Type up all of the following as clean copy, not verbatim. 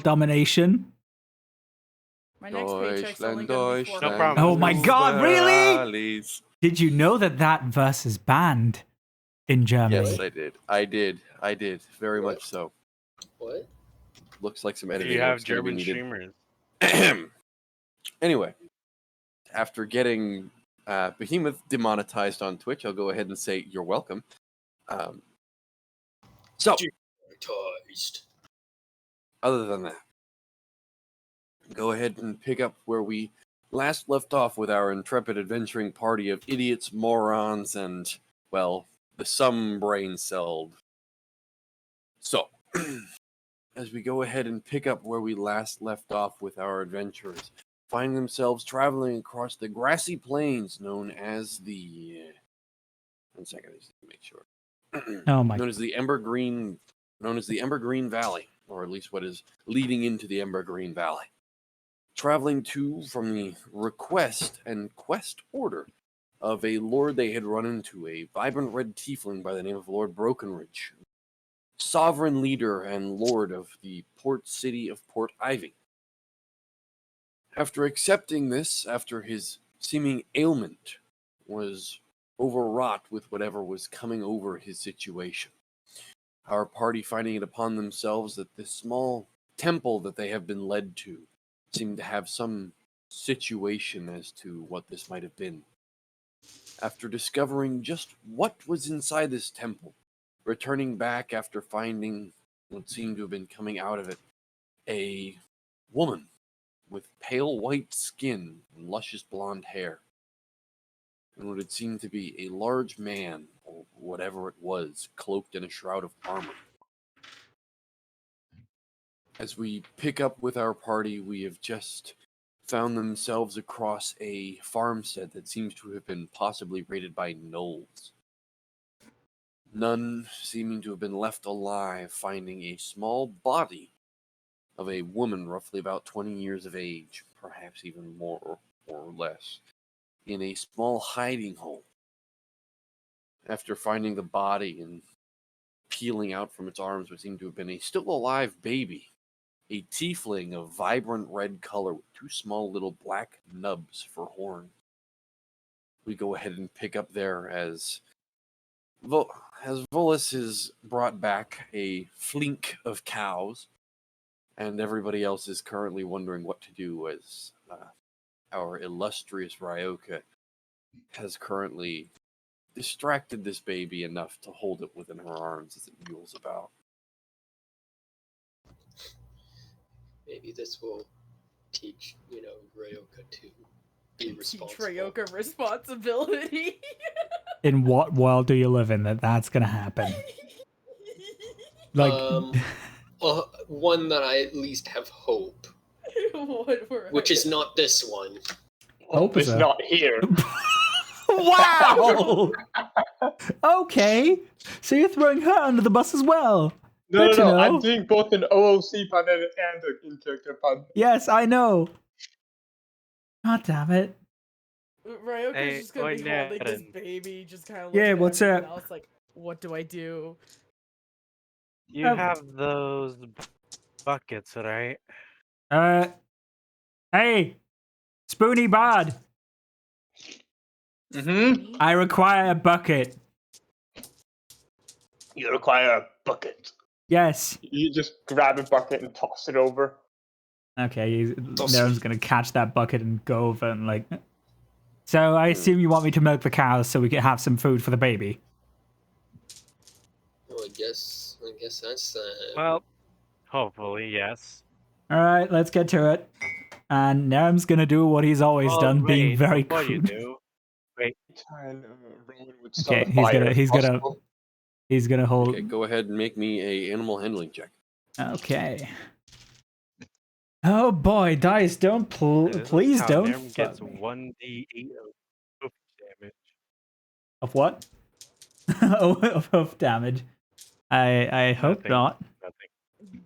domination. My next paycheck's only gonna be $4. No problem. Oh my god, really? Valleys. Did you know that verse is banned in Germany? Yes, I did. Very much so. What? Looks like some Do editing. you have work's gonna be German needed. streamers? Anyway, after getting Behemoth demonetized on Twitch, I'll go ahead and say you're welcome. So, Demonetized. other than that, go ahead and pick up where we last left off with our intrepid adventuring party of idiots, morons, and, well, the some brain-celled. So, as we go ahead and pick up where we last left off with our adventurers, find themselves traveling across the grassy plains known as the... One second, I just need to make sure. Oh my. Known as the Embergreen Valley, or at least what is leading into the Embergreen Valley. Traveling from the request and quest order of a lord they had run into, a vibrant red tiefling by the name of Lord Brokenridge, sovereign leader and lord of the port city of Port Ivy. After accepting this, after his seeming ailment was overwrought with whatever was coming over his situation, our party finding it upon themselves that this small temple that they have been led to seemed to have some situation as to what this might have been. After discovering just what was inside this temple, returning back after finding what seemed to have been coming out of it, a woman with pale white skin and luscious blonde hair, and what had seemed to be a large man, or whatever it was, cloaked in a shroud of armor. As we pick up with our party, we have just found themselves across a farmstead that seems to have been possibly raided by gnolls. None seeming to have been left alive, finding a small body of a woman roughly about 20 years of age, perhaps even more or less, in a small hiding hole. After finding the body and peeling out from its arms what seemed to have been a still alive baby, a tiefling of vibrant red color with two small little black nubs for horns. We go ahead and pick up there as Volus is brought back a flink of cows, and everybody else is currently wondering what to do as our illustrious Ryoka has currently distracted this baby enough to hold it within her arms as it mules about. Maybe this will teach, Ryoka to be responsible. Teach Ryoka responsibility. In what world do you live in that's gonna happen? Like, one that I at least have hope, which is not this one. hope is not here. Wow. Okay, so you're throwing her under the bus as well. No, Good to know. I'm doing both an OOC pun and an in-character pun. Yes, I know. God damn it. Ryoka's just gonna be holding this baby, just kind of Yeah, what's up? else, like, what do I do? You have those buckets, right? Hey, Spoony Bard. Mm-hmm. I require a bucket. You require a bucket. Yes. You just grab a bucket and toss it over. Okay, no one's gonna catch that bucket and go over and like. So I assume you want me to milk the cows so we can have some food for the baby. Well, I guess that's Well, hopefully, yes. All right, let's get to it. And Nerm's gonna do what he's always done, being very before you crude. do. Wait. Okay, he's gonna hold. Okay, go ahead and make me a animal handling check. Okay. Oh boy, dice! Don't please don't. Nerm gets 1d8 of damage. Of what? of damage. I hope Nothing. not. Nothing.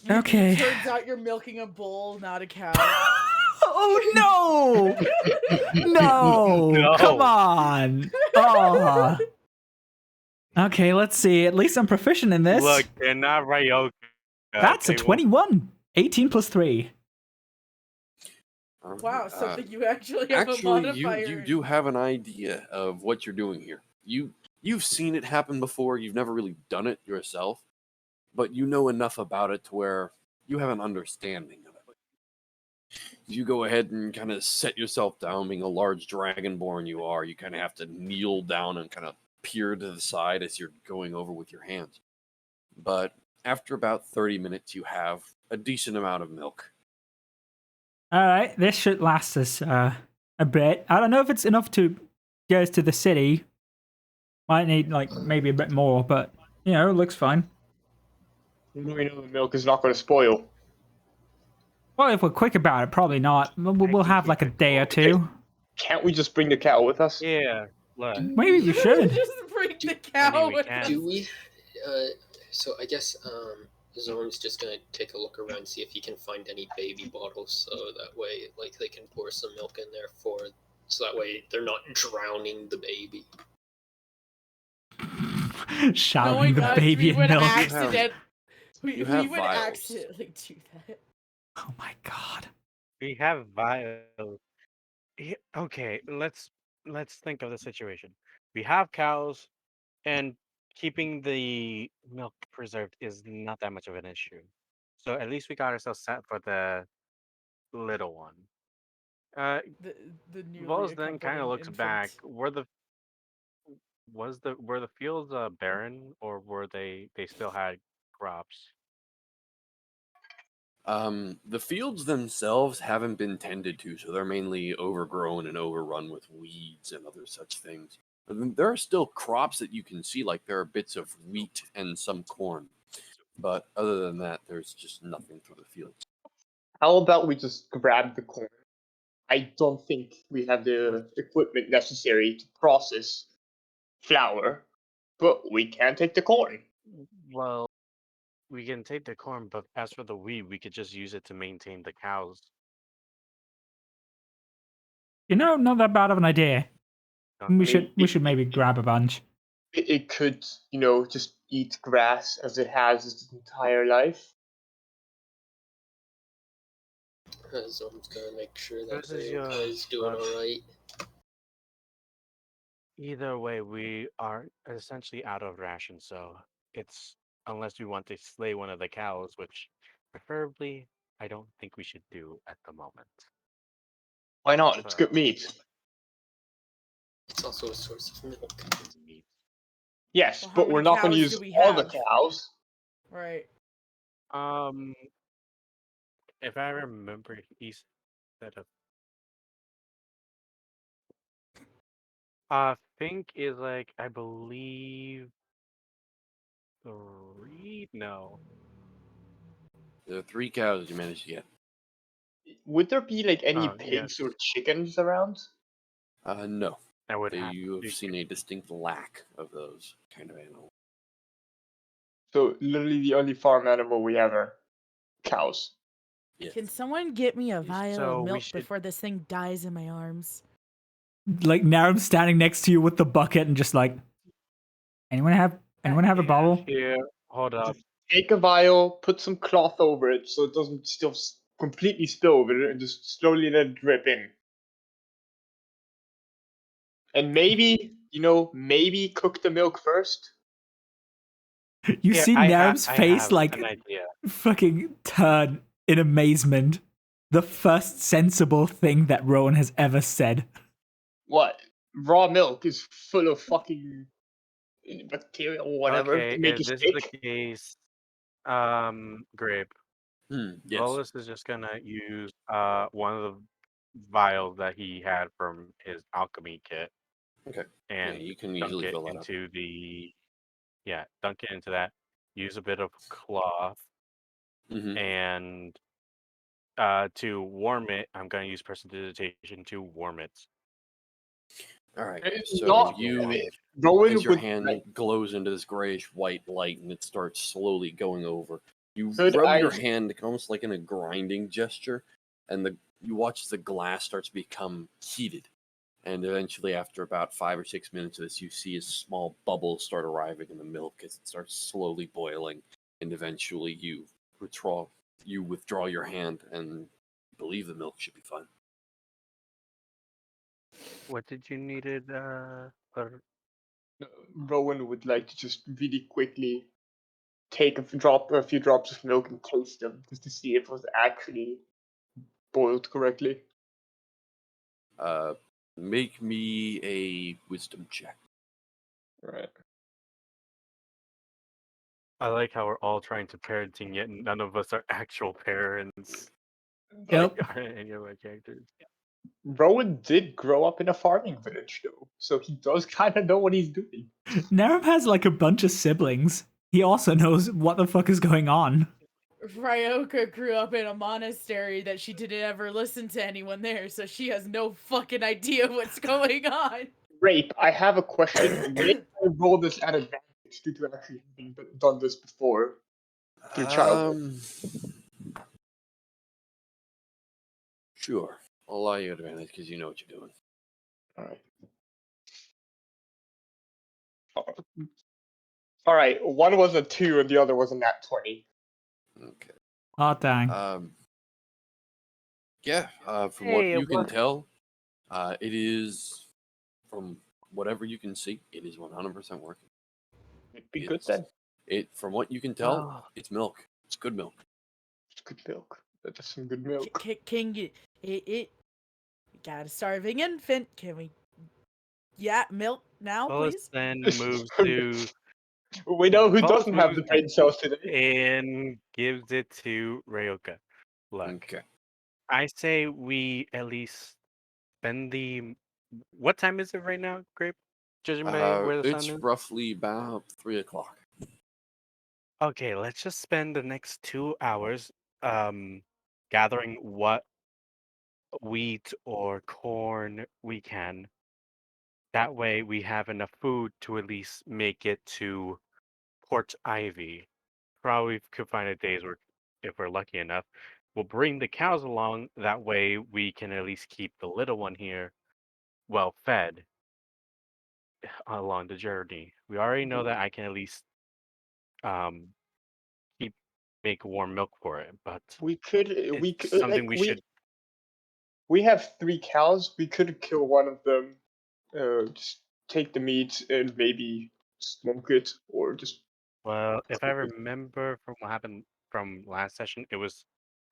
Okay. It turns out you're milking a bull, not a cow. Oh no! No! No. Come on! Oh. Okay, let's see. At least I'm proficient in this. Look, they're not Ryoka. That's a They won't- 21. 18 plus 3. Wow, something you actually have a modifier. you do have an idea of what you're doing here. You've seen it happen before. You've never really done it yourself, but you know enough about it to where you have an understanding of it. You go ahead and kind of set yourself down, being a large dragonborn you are. You kind of have to kneel down and kind of peer to the side as you're going over with your hands. But after about 30 minutes, you have a decent amount of milk. All right, this should last us a bit. I don't know if it's enough to get us to the city. Might need like maybe a bit more, but you know, it looks fine. We know the milk is not going to spoil. Well, if we're quick about it, probably not. We'll have like a day or two. Can't we just bring the cow with us? Yeah, look. Maybe we should. Just bring the cow. we can. Do we? So I guess Zorn's just gonna take a look around, see if he can find any baby bottles, so that way, like, they can pour some milk in there so that way they're not drowning the baby. Shouting the baby in milk. We would accidentally do that. Oh my god. We have vials. Okay, let's think of the situation. We have cows, and keeping the milk preserved is not that much of an issue. So at least we got ourselves set for the little one. The new Vols then kind of looks back. Were the fields barren, or were they still had crops? The fields themselves haven't been tended to, so they're mainly overgrown and overrun with weeds and other such things. But there are still crops that you can see, like there are bits of wheat and some corn. But other than that, there's just nothing for the fields. How about we just grab the corn? I don't think we have the equipment necessary to process flour, but we can take the corn. Well, we can take the corn, but as for the wheat, we could just use it to maintain the cows. You know, not that bad of an idea. We should maybe grab a bunch. It could, just eat grass as it has its entire life. Zorn's gonna make sure that This is is doing alright. Either way, we are essentially out of rations, so it's unless we want to slay one of the cows, which preferably I don't think we should do at the moment. Why not? It's good meat. It's also a source of milk. Yes, Well, how but we're many not going to cows use do we all the have? cows. Right. If I remember, he said Fink is like, I believe 3. No. There are 3 cows you managed to get. Would there be like any yes. pigs or chickens around? No. I would have You have seen a distinct lack of those kind of animals. So literally the only farm animal we have are cows. Yes. Can someone get me a vial So of we milk should- before this thing dies in my arms? Like Narum standing next to you with the bucket and just like, anyone have a bottle? Here, hold up. Take a vial, put some cloth over it so it doesn't still completely spill over it, and just slowly let it drip in. And maybe, maybe cook the milk first. You Here, see I Narum's face have like an idea. fucking turn in amazement. The first sensible thing that Rowan has ever said. What? Raw milk is full of fucking bacteria or whatever Okay, to make if it this is sick. the case, Grape, Yes. Volus is just gonna use one of the vials that he had from his alchemy kit. Okay. And you can dunk easily it fill that up. into dunk it into that. Use a bit of cloth Mm-hmm. and to warm it. I'm gonna use prestidigitation to warm it. All right. It's So not you, Rowan as your would, hand like, glows into this grayish white light and it starts slowly going over, you Could rub I- your hand almost like in a grinding gesture, and you watch as the glass starts to become heated. And eventually, after about 5 or 6 minutes of this, you see a small bubbles start arriving in the milk as it starts slowly boiling, and eventually you withdraw you withdraw your hand and believe the milk should be fine. What did you needed? Rowan would like to just really quickly take a few drops of milk and taste them just to see if it was actually boiled correctly. Make me a wisdom check. Right. I like how we're all trying to parenting, yet none of us are actual parents. Yep. Like, aren't any of our characters. Rowan did grow up in a farming village, though, so he does kind of know what he's doing. Nerem has like a bunch of siblings. He also knows what the fuck is going on. Ryoka grew up in a monastery that she didn't ever listen to anyone there, so she has no fucking idea what's going on. Rape, I have a question. May I roll this at advantage due to actually having done this before? Through childhood. Sure. I'll allow you advantage because you know what you're doing. Alright. Alright, one was a 2 and the other was a nat 20. Okay. Oh dang. Yeah, from what you can tell, it is, from whatever you can see, it is 100% working. It'd be good then. From what you can tell, it's milk. It's good milk. It's good milk. That's some good milk. Can you... We got a starving infant. Can we... Yeah, milk now, please? Then moves to... We know who Wallace doesn't have the moves brain cells today. and gives it to Ryoka. Look, Okay. I say we at least spend the... What time is it right now, Grape? Judging by where the It's sun is? roughly about 3 o'clock. Okay, let's just spend the next 2 hours gathering what wheat or corn we can. That way we have enough food to at least make it to Port Ivy. Probably could find a day's work if we're lucky enough. We'll bring the cows along. That way we can at least keep the little one here well fed along the journey. We already know that I can at least make warm milk for it, but We could something we should. We have 3 cows. We could kill one of them. Just take the meat and maybe smoke it, or just. Well, if I remember from what happened from last session, it was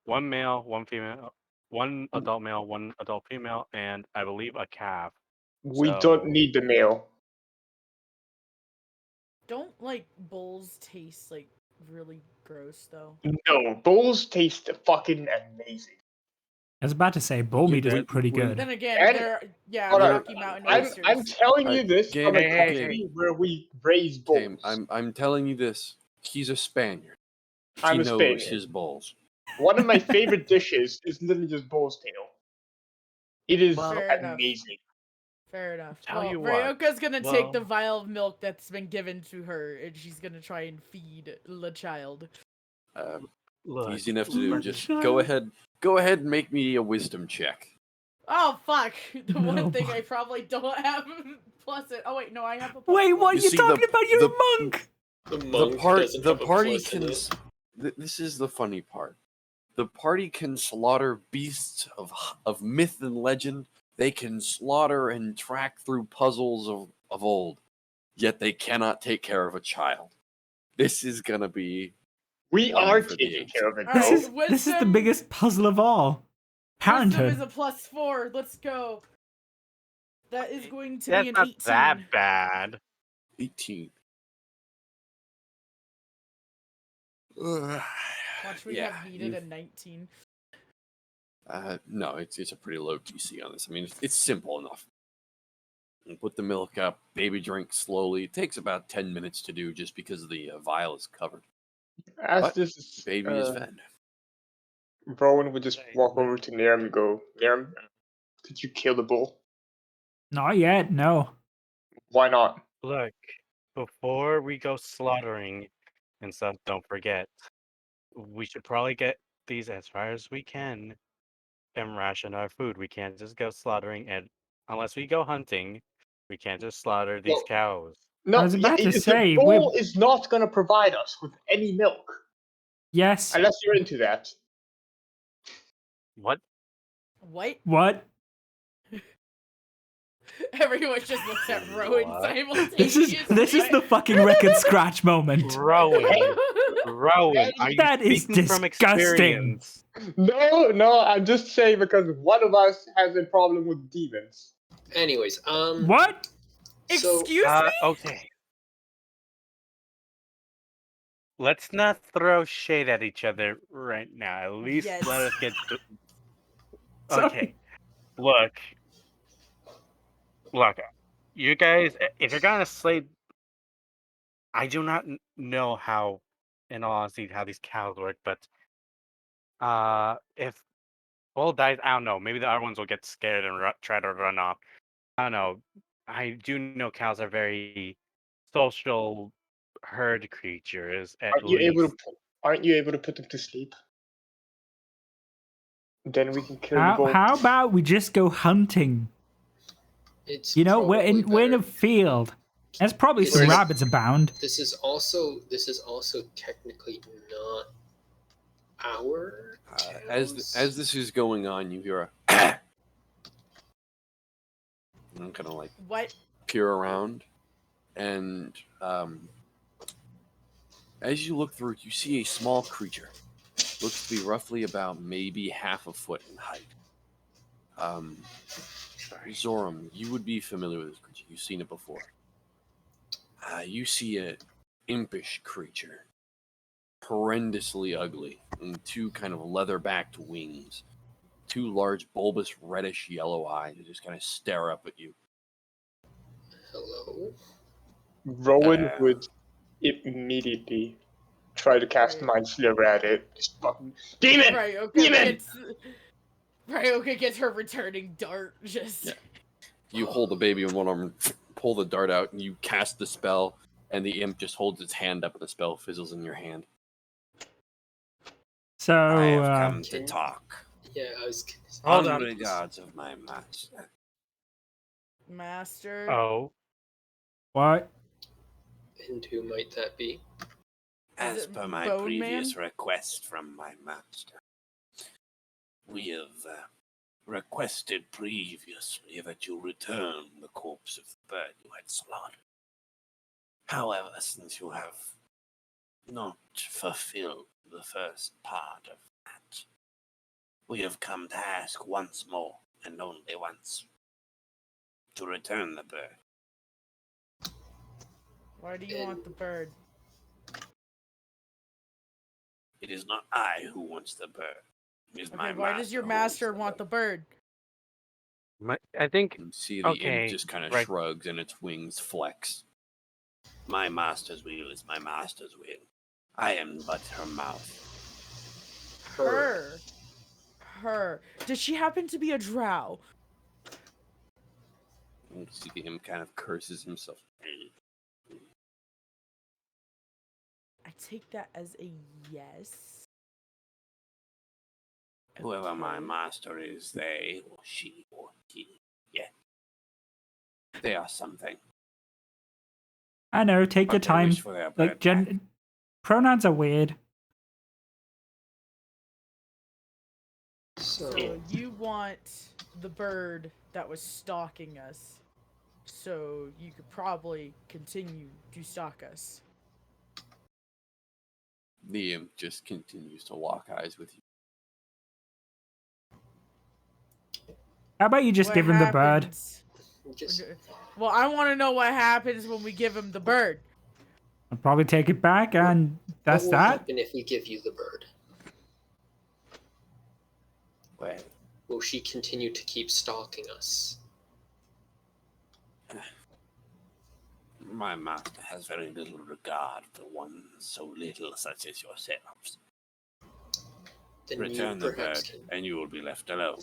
1 male, 1 female, 1 adult male, 1 adult female, and I believe a calf. We don't need the male. Don't, like, bulls taste, like, really gross, though? No, bulls taste fucking amazing. I was about to say, bull meat is pretty good. Then again, Hold on. Rocky Mountain I'm oysters. telling you this Gabe, from a hey, country where we raise bulls. Okay, I'm telling you this. He's a Spaniard. I'm he a knows Spaniard. his bulls. One of my favorite dishes is literally just bull's tail. It is Fair enough. amazing. Fair enough. Tell you what, Ryoka's gonna take the vial of milk that's been given to her, and she's gonna try and feed the child. Look, Easy enough to do. Just go ahead and make me a wisdom check. Oh fuck! The No. one thing I probably don't have plus it. Oh wait, no, I have a. Wait, what? You You're see, talking about? You're a monk. The monk doesn't have a party plus in can. it. This is the funny part. The party can slaughter beasts of myth and legend. They can slaughter and track through puzzles of old. Yet they cannot take care of a child. This is gonna be. We one are for the taking ages. care of it. All right, This is the biggest puzzle of all. Wisdom is Parenthood. a +4. Let's go. That is going to that's be an not 18. that bad. 18. Watch, we have needed a 19. No, it's a pretty low DC on this. I mean, it's simple enough. You put the milk up, baby drink slowly. It takes about 10 minutes to do just because the vial is covered. As But this is, baby is fed. Rowan would just walk over to Niram and go, Niram, could you kill the bull? Not yet, no. Why not? Look, before we go slaughtering and stuff, don't forget, we should probably get these as far as we can and ration our food. We can't just go slaughtering, and unless we go hunting, we can't just slaughter these Well, cows. No, I was about to say, the bull is not going to provide us with any milk. Yes. Unless you're into that. What? What? What? Everyone just looks at Rowan What? simultaneously. This is the fucking record scratch moment. Rowan, Rowan, are you That is speaking from disgusting. experience? No, I'm just saying because one of us has a problem with demons. Anyways, What? So, Excuse me? Okay. Let's not throw shade at each other right now. At least Yes. let us get. Sorry. Okay. Look. Look. You guys, if you're gonna slay, I do not know how, in all honesty, how these cows work. But if Bull dies, I don't know. Maybe the other ones will get scared and try to run off. I don't know. I do know cows are very social herd creatures, at Aren't you able least. to? Aren't you able to put them to sleep? Then we can kill the bull. How about we just go hunting? it's You know, probably we're in a better. field. There's probably some Whereas- rabbits abound. This is also technically not our As cows. this is going on, you hear a. I'm kind of like What? peer around, and as you look through, you see a small creature. Looks to be roughly about maybe half a foot in height. Zoram, you would be familiar with this creature. You've seen it before. You see a impish creature, horrendously ugly, and two kind of leather-backed wings, two large, bulbous, reddish yellow eyes that just kind of stare up at you. Hello. Rowan would immediately try to cast Right. Mind Sliver at it. Just fucking demon. Right, okay, Demon! gets her returning dart. Just. Yeah. You hold the baby in one arm, and pull the dart out, and you cast the spell, and the imp just holds its hand up, and the spell fizzles in your hand. So, I have come to Can- talk. Yeah, I was gonna say. Hold On on. regards of my master. Master. Oh, what? And who might that be? As it per my Bone previous Man? request from my master, we have requested previously that you return the corpse of the bird you had slaughtered. However, since you have not fulfilled the first part of that, we have come to ask once more, and only once, to return the bird. Why do you want the bird? It is not I who wants the bird. It is my Okay, why does your master master want the bird? I think. You see the Okay, imp just kind of right. shrugs and its wings flex. My master's will is my master's will. I am but her mouth. Her. Does she happen to be a drow? You see the imp kind of curses himself. I take that as a yes. Whoever my Okay. master is, they or she or he, yeah. They are something. I know, take your But they time. wish for their bird Like, back. pronouns are weird. So, So you want the bird that was stalking us, so you could probably continue to stalk us. The imp just continues to lock eyes with you. How about you just What give him the bird? happens- just Well, I want to know what happens when we give him the bird. I'll probably take it back, and that's what will that. happen if we give you the bird? Well, Will she continue to keep stalking us? my master has very little regard for one so little such as yourselves. Then Return you the perhaps bird, can. and you will be left alone.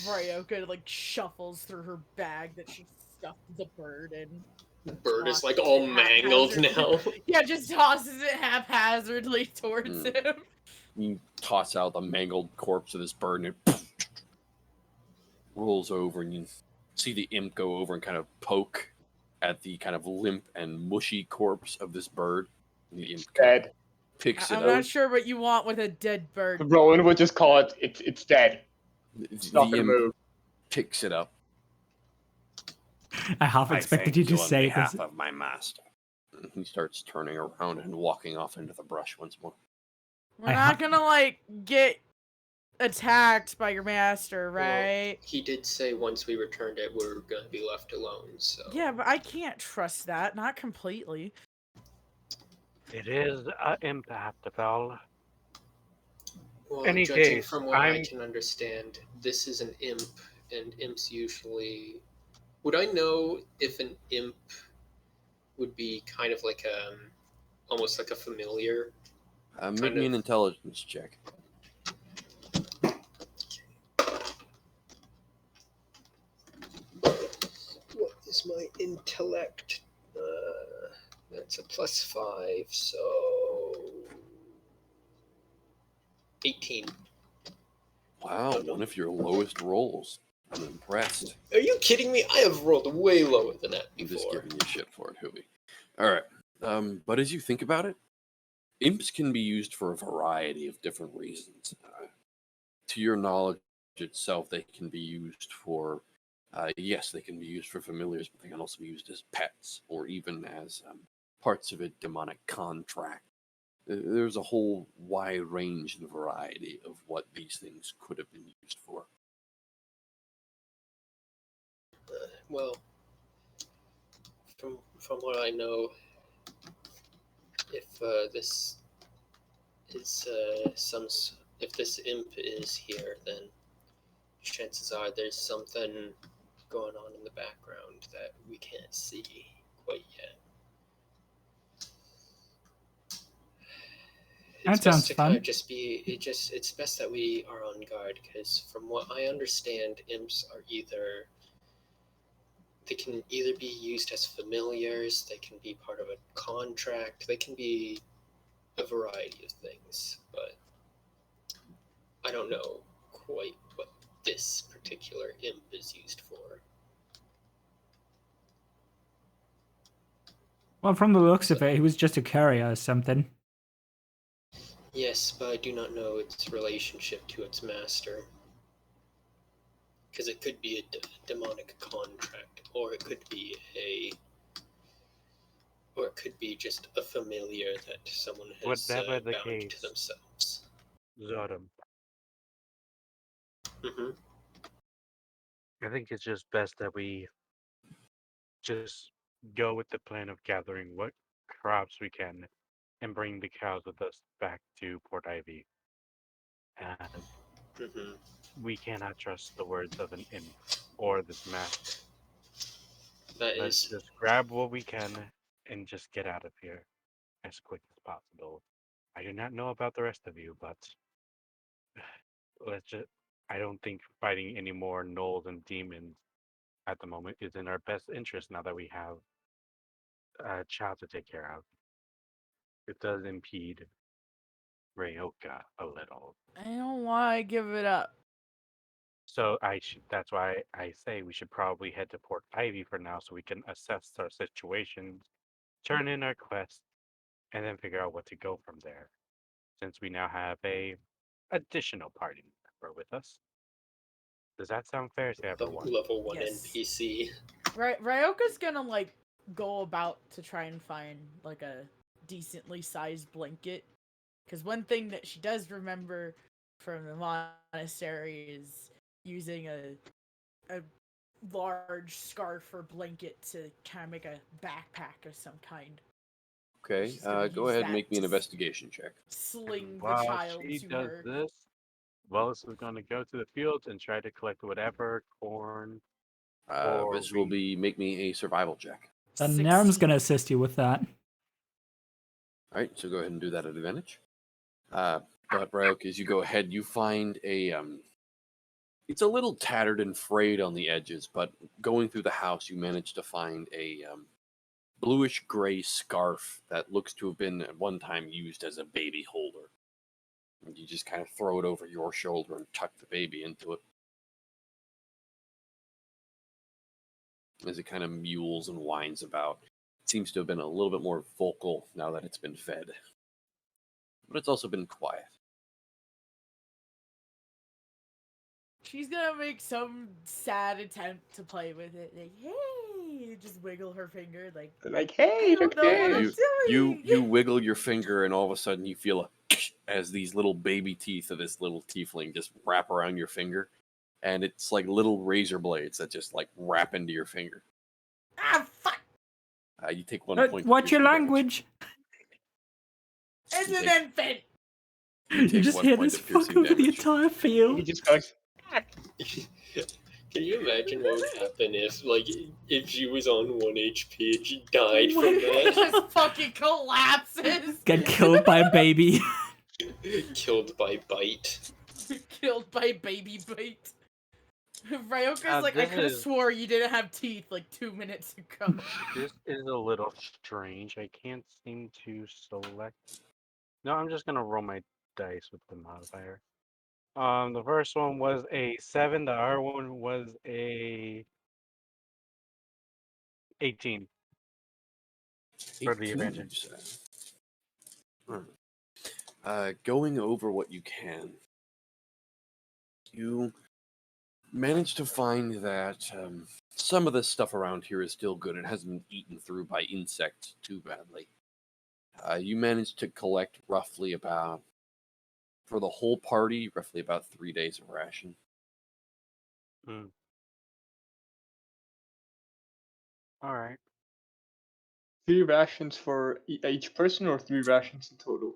Right, okay, like shuffles through her bag that she stuffed the bird in. The bird is Tosses like all it mangled haphazard- now. Yeah, just tosses it haphazardly towards Mm. him. You toss out the mangled corpse of this bird, and it rolls over, and you see the imp go over and kind of poke at the kind of limp and mushy corpse of this bird. The imp It's kind of dead. picks it I'm out. not sure what you want with a dead bird. Rowan would just call it. It's dead. It's not The gonna imp move. picks it up. I half I expected thank you to on say behalf this. of my master. And he starts turning around and walking off into the brush once more. We're I not ha- gonna like get attacked by your master, right? He did say once we returned it, we're going to be left alone, so... Yeah, but I can't trust that. Not completely. It is an empath, Val. Well, Any judging case, from what I I'm- can understand, this is an imp, and imps usually... Would I know if an imp would be kind of like almost like a familiar? Make Kind me of. an intelligence check. What is my intellect? That's a +5, so 18. Wow, one of your lowest rolls. I'm impressed. Are you kidding me? I have rolled way lower than that I'm just before. giving you shit for it, Hooey. Alright. But as you think about it, imps can be used for a variety of different reasons. To your knowledge itself, they can be used for, yes, they can be used for familiars, but they can also be used as pets or even as parts of a demonic contract. There's a whole wide range and variety of what these things could have been used for. Well, from what I know, if this is if this imp is here, then chances are there's something going on in the background that we can't see quite yet. That It's best sounds to kind fun. of just be. It's best that we are on guard because, from what I understand, imps are they can either be used as familiars, they can be part of a contract, they can be a variety of things, but I don't know quite what this particular imp is used for. Well, from the looks of it, he was just a courier or something. Yes, but I do not know its relationship to its master. Because it could be a demonic contract, or it could be just a familiar that someone has Whatever the bound case. to themselves. Zodum. Mm-hmm. I think it's just best that we just go with the plan of gathering what crops we can and bring the cows with us back to Port Ivy. And Mm-hmm. we cannot trust the words of an imp or this master. That Let's is, just grab what we can and just get out of here as quick as possible. I do not know about the rest of you, but let's just. I don't think fighting any more gnolls and demons at the moment is in our best interest now that we have a child to take care of. It does impede Ryoka a little. I don't want to give it up. So that's why I say we should probably head to Port Ivy for now so we can assess our situations, turn in our quest, and then figure out what to go from there. Since we now have a additional party member with us. Does that sound fair to the everyone? level 1 Yes. NPC. Ryoka's gonna like go about to try and find like a decently sized blanket. Because one thing that she does remember from the monastery is using a large scarf or blanket to kind of make a backpack of some kind. Okay, She's gonna go use ahead and that make me an to investigation check. Sling the While child she to does her. this, Wallace is going to go to the fields and try to collect whatever corn or This will wheat. be make me a survival check. And Nairm's 16. gonna assist you with that. All right, so go ahead and do that at advantage. But Ryoka, as you go ahead, you find a it's a little tattered and frayed on the edges, but going through the house, you manage to find a bluish gray scarf that looks to have been at one time used as a baby holder. And you just kind of throw it over your shoulder and tuck the baby into it. as it kind of mules and whines about. It seems to have been a little bit more vocal now that it's been fed, but it's also been quiet. She's gonna make some sad attempt to play with it, like, hey, just wiggle her finger, like, Like, I hey, don't know what I'm okay. You wiggle your finger, and all of a sudden you feel a as these little baby teeth of this little tiefling just wrap around your finger, and it's like little razor blades that just like wrap into your finger. Ah, fuck! You take 1 point. of What's your piercing damage. language? It's You an take- infant! You You take just 1 hear point this of fuck piercing over the damage. entire He field. just goes, Can you imagine what would happen if she was on 1 HP and she died from It that? just fucking collapses! Get killed by a baby. Killed by bite. Killed by baby bite. Ryoka's like, I this could have is- swore you didn't have teeth like 2 minutes ago. This is a little strange. I can't seem to select. No, I'm just gonna roll my dice with the modifier. The first one was a 7. The other one was a 18 for the 18, advantage. you said. Alright. Going over what you can, you manage to find that some of the stuff around here is still good. It hasn't been eaten through by insects too badly. You managed to collect roughly about, for the whole party, roughly about 3 days of ration. All right. 3 rations for each person or 3 rations in total?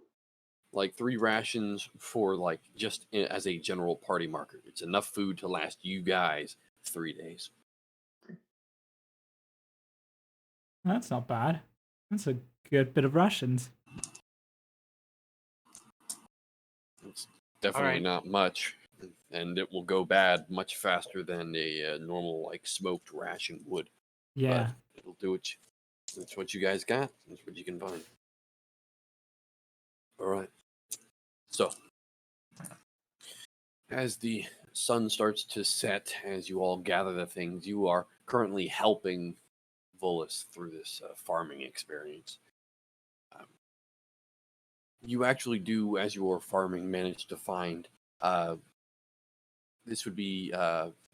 Like 3 rations for like just as a general party marker. It's enough food to last you guys 3 days. That's not bad. That's a good bit of rations. It's definitely Alright. not much, and it will go bad much faster than a normal like smoked ration would. Yeah. But it'll do it. That's what you guys got. That's what you can find. All right. So, as the sun starts to set, as you all gather the things, you are currently helping Volus through this farming experience. You actually do, as you are farming, manage to find. This would be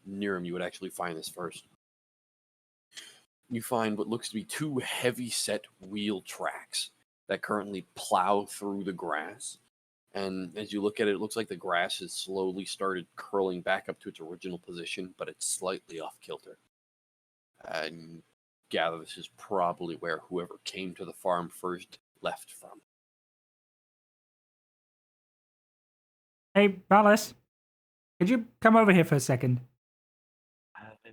Niram. You would actually find this first. You find what looks to be 2 heavy-set wheel tracks that currently plow through the grass. And as you look at it, it looks like the grass has slowly started curling back up to its original position, but it's slightly off kilter. And you gather this is probably where whoever came to the farm first left from. Hey, Ballas, could you come over here for a second?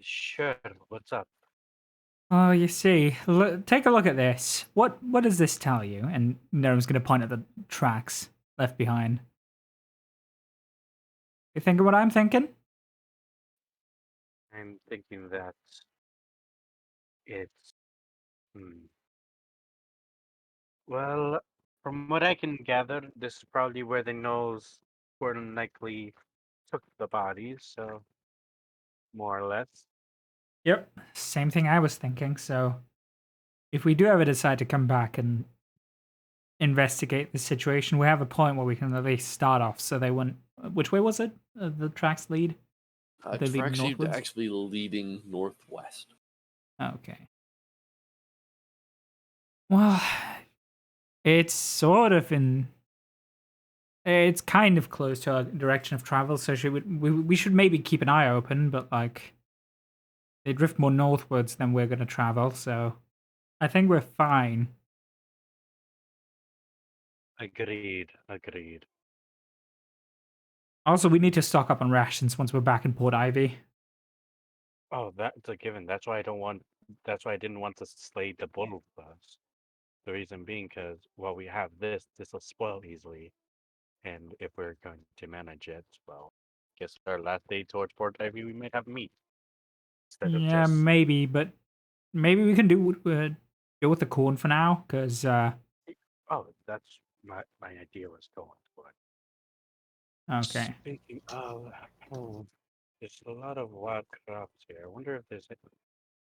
Sure. What's up? Oh, you see, take a look at this. What does this tell you? And Niram's going to point at the tracks left behind. You thinking what I'm thinking? I'm thinking that it's. Well, from what I can gather, this is probably where the nose more than likely took the bodies, so more or less. Yep, same thing I was thinking. So, if we do ever decide to come back and investigate the situation, we have a point where we can at least start off. So they wouldn't. Which way was it? The tracks lead. They lead Tracks seem to northwards? actually leading northwest. Okay. Well, it's sort of in. It's kind of close to our direction of travel, so we should maybe keep an eye open. But like, they drift more northwards than we're going to travel, so I think we're fine. Agreed. Agreed. Also, we need to stock up on rations once we're back in Port Ivy. Oh, that's a given. That's why I don't want. That's why I didn't want to slay the bull first. The reason being, because while we have this will spoil easily, and if we're going to manage it, well, guess our last day towards Port Ivy, we might have meat instead of Yeah, just. maybe, but maybe we can do with the corn for now, because Oh, that's my idea was going for. okay. Speaking of, there's a lot of wild crops here. I wonder if there's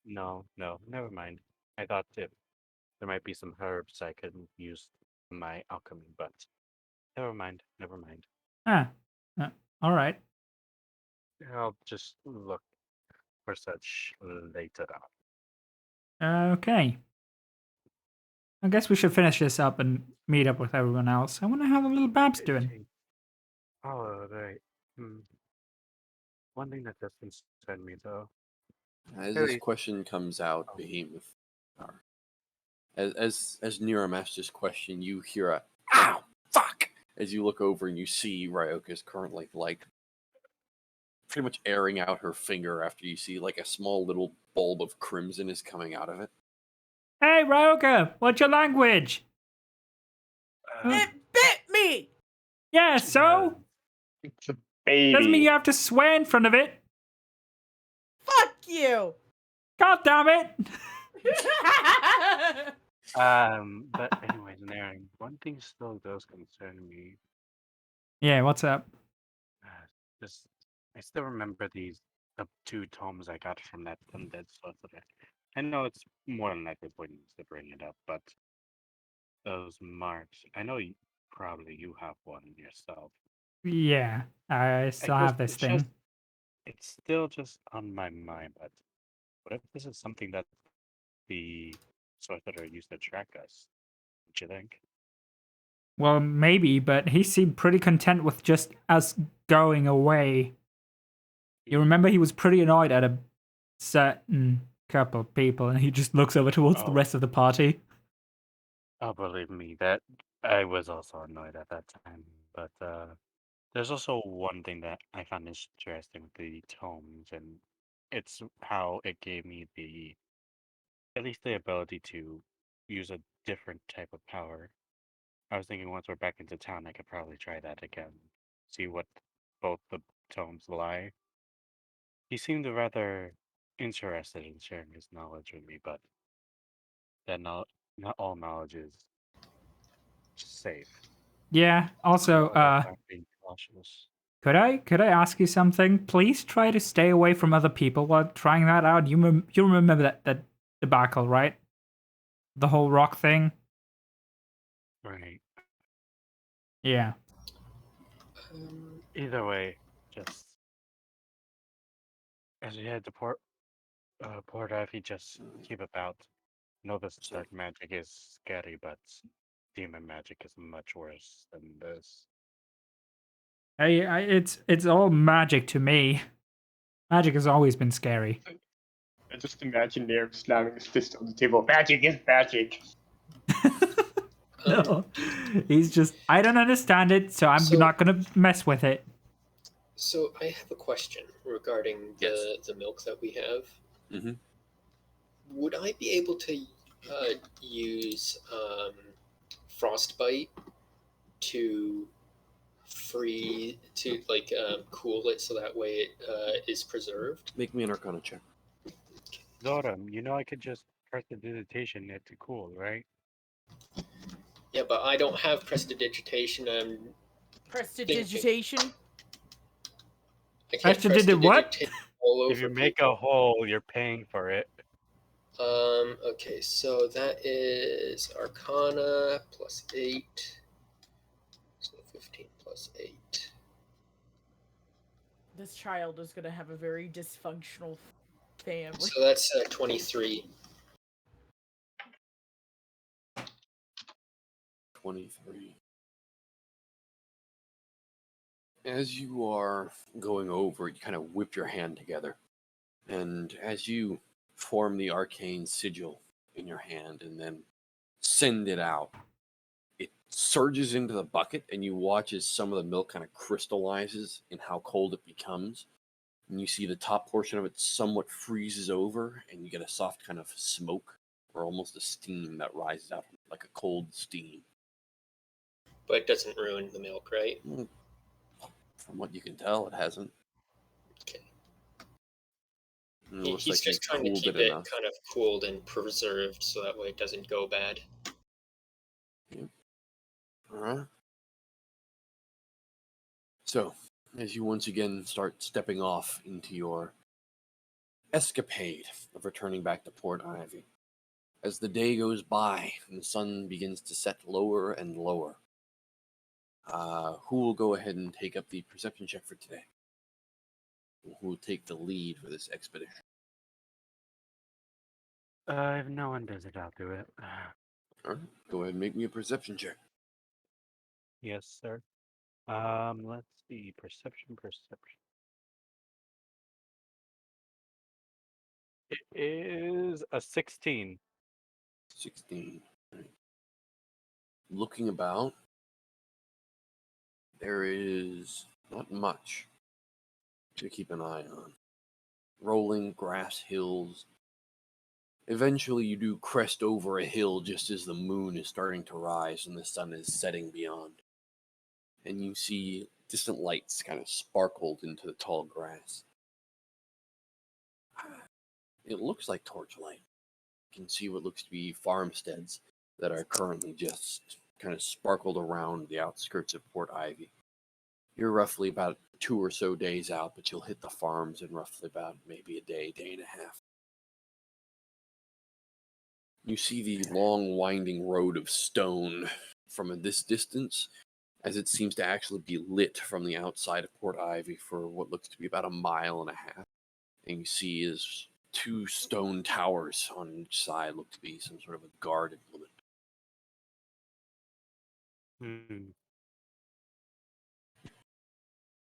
No, no, never mind. I thought there might be some herbs I could use in my alchemy, but never mind, never mind. Ah, all right. I'll just look for such later on. Okay. I guess we should finish this up and meet up with everyone else. I wonder how the little Bab's doing. Okay. Oh, right. Hmm. One thing that does concern me, though. As this Really? question comes out, Oh. Behemoth, or as Niram asks this question, you hear a "ow, fuck" as you look over and you see Ryoka's currently like pretty much airing out her finger after you see like a small little bulb of crimson is coming out of it. Hey, Ryoka, what's your language? It bit me! Yeah, so? It's a Doesn't mean baby. you have to swear in front of it. Fuck you! God damn it! But anyways, Naren, one thing still does concern me. Yeah, what's up? Just, I still remember these the two tomes I got from that undead sorcerer. I know it's more than likely pointless to bring it up, but those marks. I know probably you have one yourself. Yeah, I I still just, have this it's just, thing. it's still just on my mind. But what if this is something that the sorcerer used to track us? Don't you think? Well, maybe, but he seemed pretty content with just us going away. You remember he was pretty annoyed at a certain couple of people, and he just looks over towards the Oh, rest of the party. oh, believe me, that I was also annoyed at that time. But there's also one thing that I found interesting with the tomes, and it's how it gave me at least the ability to use a different type of power. I was thinking once we're back into town, I could probably try that again, see what both the tomes lie. He seemed rather interested in sharing his knowledge with me, but that not all knowledge is safe. Yeah. Also, All of us aren't being cautious. could I ask you something? Please try to stay away from other people while trying that out. You remember that debacle, right? The whole rock thing. Right. Yeah. Either way, just as we head to Port Ivy, just keep about. Know this So dark magic is scary, but demon magic is much worse than this. Hey, it's all magic to me. Magic has always been scary. I just imagine Nair slamming his fist on the table. Magic is magic. No, he's just. I don't understand it, so I'm So- not gonna mess with it. So I have a question regarding the milk that we have. Mhm. Would I be able to use frostbite to cool it so that way it is preserved? Make me an Arcana check. Zoram, you know I could just press the digitation it to cool, right? Yeah, but I don't have prestidigitation. Prestidigitation. I can't Prestidigit what? prestidigitate all over If you make people. a hole, you're paying for it. Okay, so that is Arcana plus 8. So 15 plus 8. This child is gonna have a very dysfunctional family. So that's 23. 23. As you are going over, you kind of whip your hand together. And as you form the arcane sigil in your hand and then send it out, it surges into the bucket, and you watch as some of the milk kind of crystallizes in how cold it becomes. And you see the top portion of it somewhat freezes over, and you get a soft kind of smoke or almost a steam that rises out like a cold steam. But it doesn't ruin the milk, right? From what you can tell, it hasn't. Okay. And it looks He's like you just trying to cooled keep it it enough. kind of cooled and preserved so that way it doesn't go bad. All right. So, as you once again start stepping off into your escapade of returning back to Port Ivy. As the day goes by and the sun begins to set lower and lower, who will go ahead and take up the perception check for today? Who will take the lead for this expedition? If no one does it, I'll do it. All right, go ahead and make me a perception check. Yes, sir. Let's see. Perception. It is a 16. 16. All right. Looking about, there is not much to keep an eye on. Rolling grass hills. Eventually, you do crest over a hill just as the moon is starting to rise and the sun is setting beyond. And you see distant lights kind of sparkled into the tall grass. It looks like torchlight. You can see what looks to be farmsteads that are currently just kind of sparkled around the outskirts of Port Ivy. You're roughly about 2 or so days out, but you'll hit the farms in roughly about maybe a day and a half. You see the long winding road of stone from this distance, as it seems to actually be lit from the outside of Port Ivy for what looks to be about a mile and a half. And you see is 2 stone towers on each side look to be some sort of a guard implement. Hmm.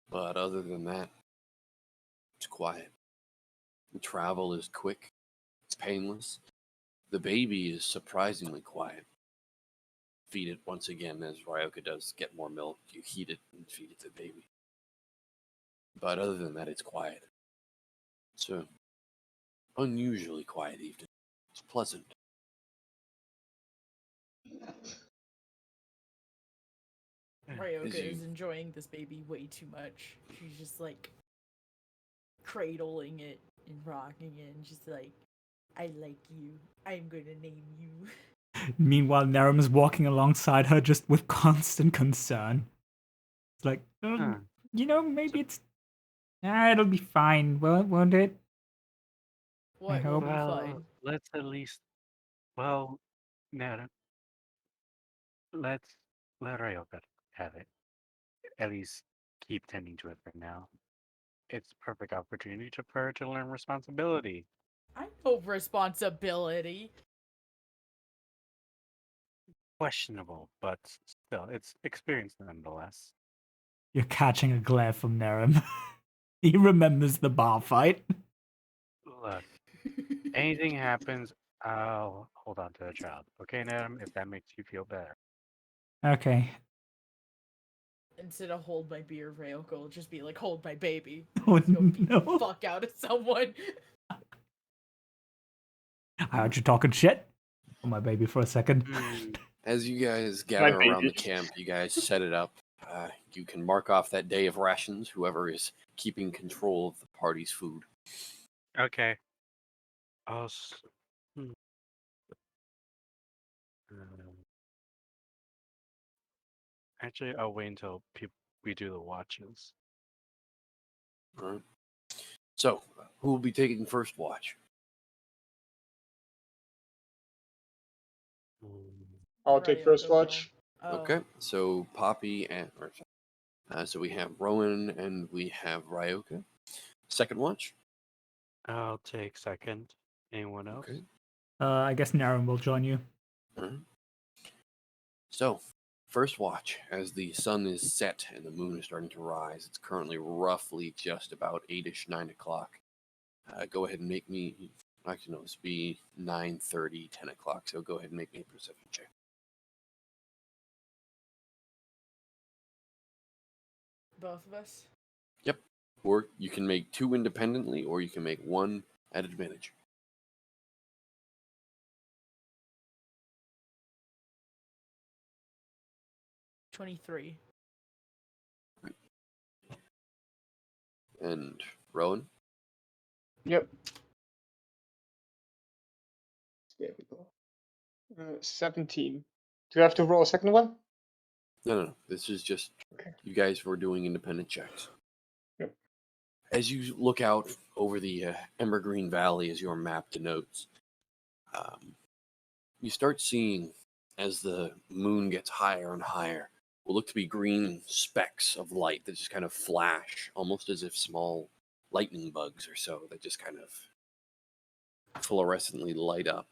But other than that, it's quiet. The travel is quick. It's painless. The baby is surprisingly quiet. Feed it once again, as Ryoka does get more milk. You heat it and feed it to the baby. But other than that, it's quiet. It's an unusually quiet evening. It's pleasant. Ryoka you- is enjoying this baby way too much. She's just like cradling it and rocking it, and she's like, "I like you. I'm gonna name you." Meanwhile, Nerum is walking alongside her just with constant concern. It's like, Huh. maybe it's... it'll be fine, won't it? What will hope- be Well, fine? let's at least. Well, no. Let's let Ryoka have it. At least keep tending to it for now. It's a perfect opportunity for her to learn responsibility. I know responsibility. Questionable, but still, it's experience nonetheless. You're catching a glare from Nerum. He remembers the bar fight. Look, anything happens, I'll hold on to the child. Okay, Adam, if that makes you feel better. Okay. Instead of hold my beer, Ryoka will just be like, "Hold my baby." Oh, Just go beat no. the fuck out of someone. I heard you talking shit. Oh, my baby for a second. As you guys gather baby. around the camp, you guys set it up. You can mark off that day of rations, whoever is keeping control of the party's food. Okay. I'll. Hmm. Actually, I'll wait until we do the watches. All right. So, who will be taking first watch? I'll take first Ryoka will. watch. Oh. Okay, so Poppy and so we have Rowan and we have Ryoka. Second watch. I'll take second. Anyone else? Okay. I guess Nerum will join you. All right. So, first watch as the sun is set and the moon is starting to rise. It's currently roughly just about 8ish, 9 o'clock. Go ahead and make me. Actually, no, this would be 9:30, 10 o'clock. So go ahead and make me a perception check. Both of us. Or you can make 2 independently, or you can make 1 at advantage. 23. And Rowan? Yep. There we go. 17. Do you have to roll a second one? No. This is just Okay. you guys were doing independent checks. Yep. As you look out over the Evergreen Valley, as your map denotes, you start seeing, as the moon gets higher and higher, will look to be green specks of light that just kind of flash, almost as if small lightning bugs or so, that just kind of fluorescently light up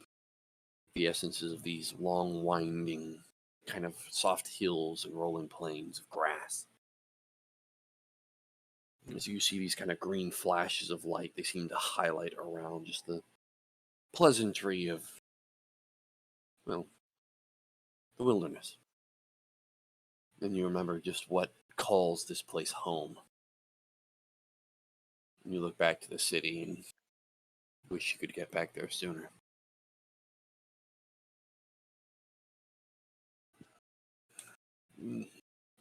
the essences of these long, winding, kind of soft hills and rolling plains of grass. And as you see these kind of green flashes of light, they seem to highlight around just the pleasantry of, well, the wilderness. Then you remember just what calls this place home. And you look back to the city and wish you could get back there sooner.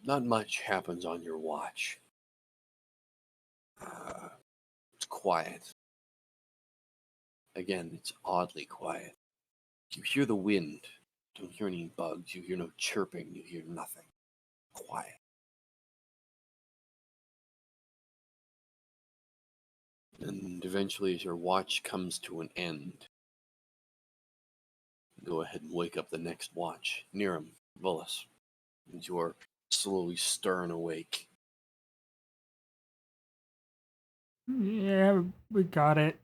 Not much happens on your watch. It's quiet. Again, it's oddly quiet. You hear the wind. Don't hear any bugs. You hear no chirping. You hear nothing. Quiet. And eventually, as your watch comes to an end, go ahead and wake up the next watch. Niram, Vullis, and you are slowly stirring awake. Yeah, we got it.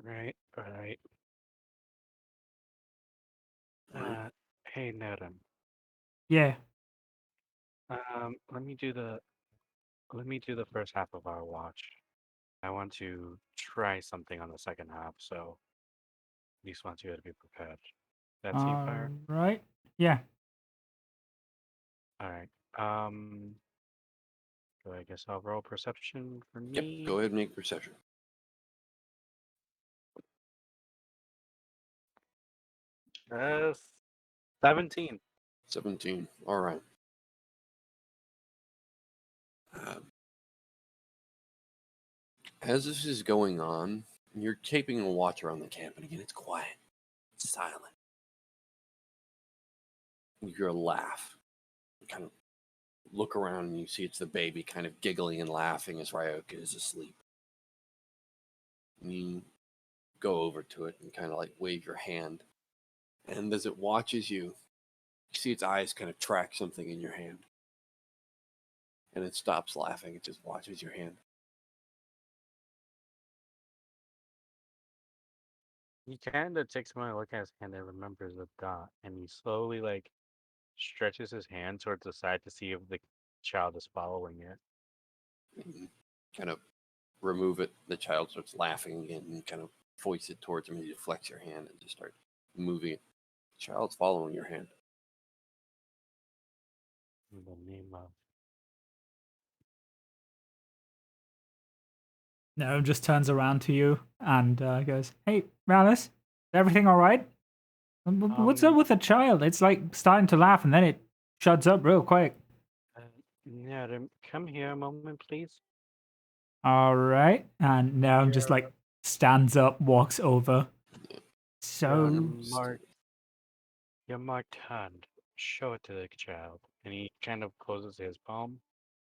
Right, right. Right. Hey, Nedham. Yeah. Let me do the first half of our watch. I want to try something on the second half, so at least want you to be prepared. That seem fair? Right. Yeah. All right. So I guess I'll roll perception for Yep, me. go ahead and make perception. 17. 17. All right. As this is going on, you're keeping a watch around the camp, and again, it's quiet, it's silent. You hear a laugh. You kind of look around, and you see it's the baby kind of giggling and laughing as Ryoka is asleep. And you go over to it and kind of like wave your hand. And as it watches you, you see its eyes kind of track something in your hand. And it stops laughing. It just watches your hand. He kind of takes one look at his hand and remembers the dot, and he slowly stretches his hand towards the side to see if the child is following it. And you kind of remove it. The child starts laughing again and kind of voice it towards him. And you flex your hand and just start moving it. The child's following your hand. In the name of No, just turns around to you and goes, "Hey, Rallis, is everything all right? What's up with the child? It's like starting to laugh and then it shuts up real quick." Nedham, come here a moment, please. All right, and now I'm just like stands up, walks over. So Your marked hand. Show it to the child. And he kind of closes his palm.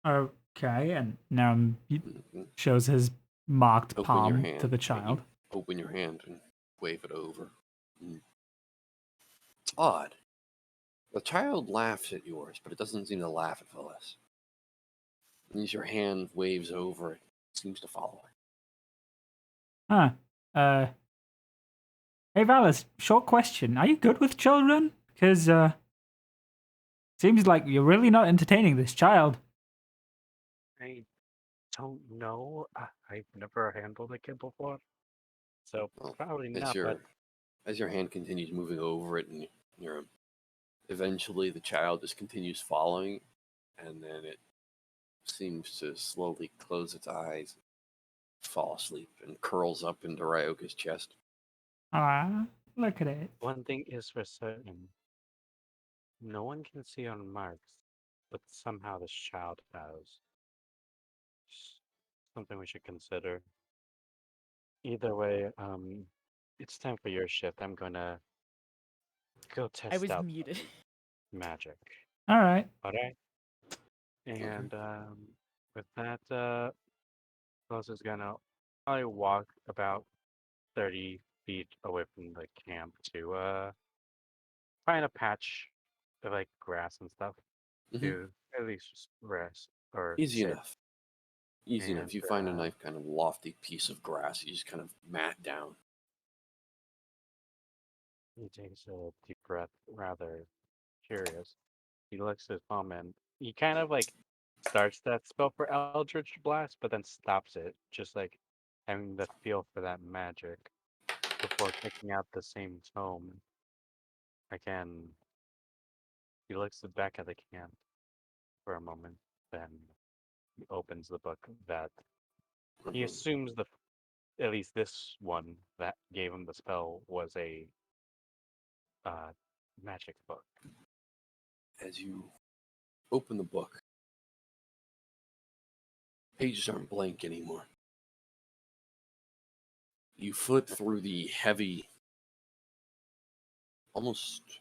okay, and now he Mm-hmm. shows his marked Open your palm hand. to the and you child. Open your hand and wave it over. It's odd. The child laughs at yours, but it doesn't seem to laugh at Phyllis. And as your hand waves over it, it seems to follow it. Huh. Hey, Valis, short question. Are you good with children? Because, seems like you're really not entertaining this child. I don't know. I've never handled a kid before. So Well, probably not, but as your hand continues moving over it, and eventually the child just continues following, and then it seems to slowly close its eyes, fall asleep, and curls up into Ryoka's chest. Ah, look at it. one thing is for certain. No one can see on marks, but somehow this child has. Something we should consider. Either way, it's time for your shift. I'm gonna go I test was out muted. magic. All right. All right. And with that, Los is gonna probably walk about 30 feet away from the camp to find a patch of like grass and stuff Mhm. to at least just rest or Easy sit. enough. Easy enough. And, You find a nice kind of lofty piece of grass. You just kind of mat down. He takes a deep breath, rather curious. He looks at his palm and he kind of like starts that spell for Eldritch Blast, but then stops it, just like having the feel for that magic before picking out the same tome. Again, he looks back at the camp for a moment, then he opens the book that he Mhm. assumes at least this one that gave him the spell was a uh, magic book. As you open the book, pages aren't blank anymore. You flip through the heavy, almost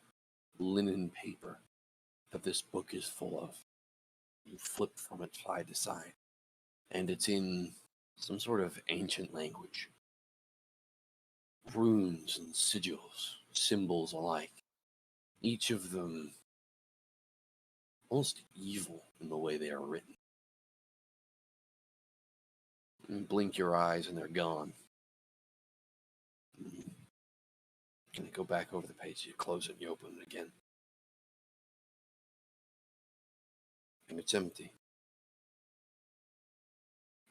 linen paper that this book is full of. You flip from it side to side, and it's in some sort of ancient language. Runes and sigils, symbols alike. Each of them almost evil in the way they are written. You blink your eyes and they're gone. And you go back over the page, you close it and you open it again. And it's empty.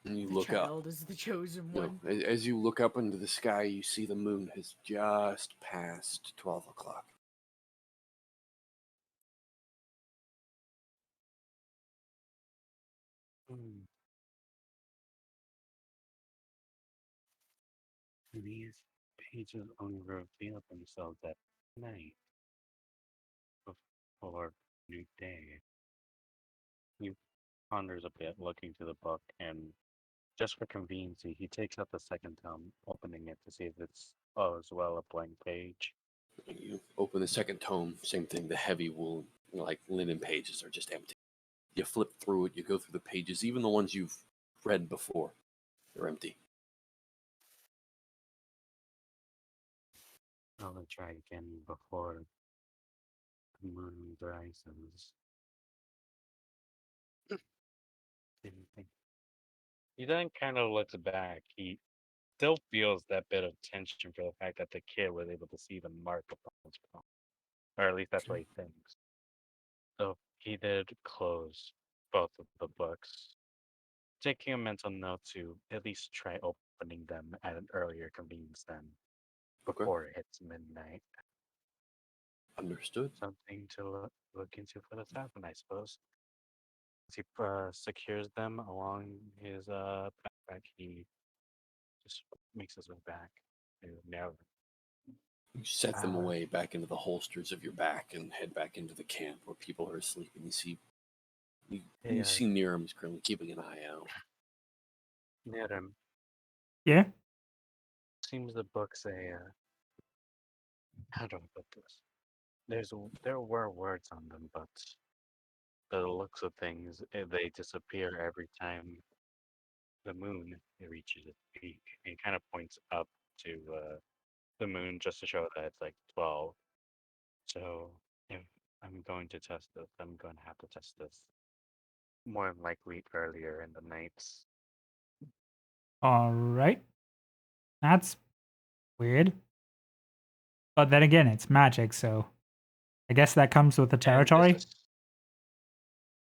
And you The look up. child is the chosen No, one. as you look up into the sky, you see the moon has just passed 12 o'clock. Hmm. These pages only reveal themselves at night before new day. He ponders a bit, looking to the book, and just for convenience, he takes out the second tome, opening it to see if it's as well a blank page. You open the second tome, same thing. The heavy wool, like linen pages, are just empty. You flip through it, you go through the pages, even the ones you've read before, they're empty. I'll try again before the moon rises. Anything. He then kind of looks back. He still feels that bit of tension for the fact that the kid was able to see the mark upon his palm, or at least that's what he thinks. So he did close both of the books, taking a mental note to at least try opening them at an earlier convenience than Okay. before it hits midnight. Understood. Something to look into for this happen, I suppose. As he secures them along his backpack, he just makes his way back to narrow. You set them Uh, away back into the holsters of your back and head back into the camp where people are asleep. And you Yeah. see Niram's currently keeping an eye out. Near him Yeah. seems the book say, how do I put this? There were words on them, but the looks of things, they disappear every time the moon reaches its peak. And it kind of points up to the moon just to show that it's like 12. So if I'm going to test this, I'm going to have to test this more than likely earlier in the nights. All right. That's weird. But then again, it's magic, so I guess that comes with the And territory. this is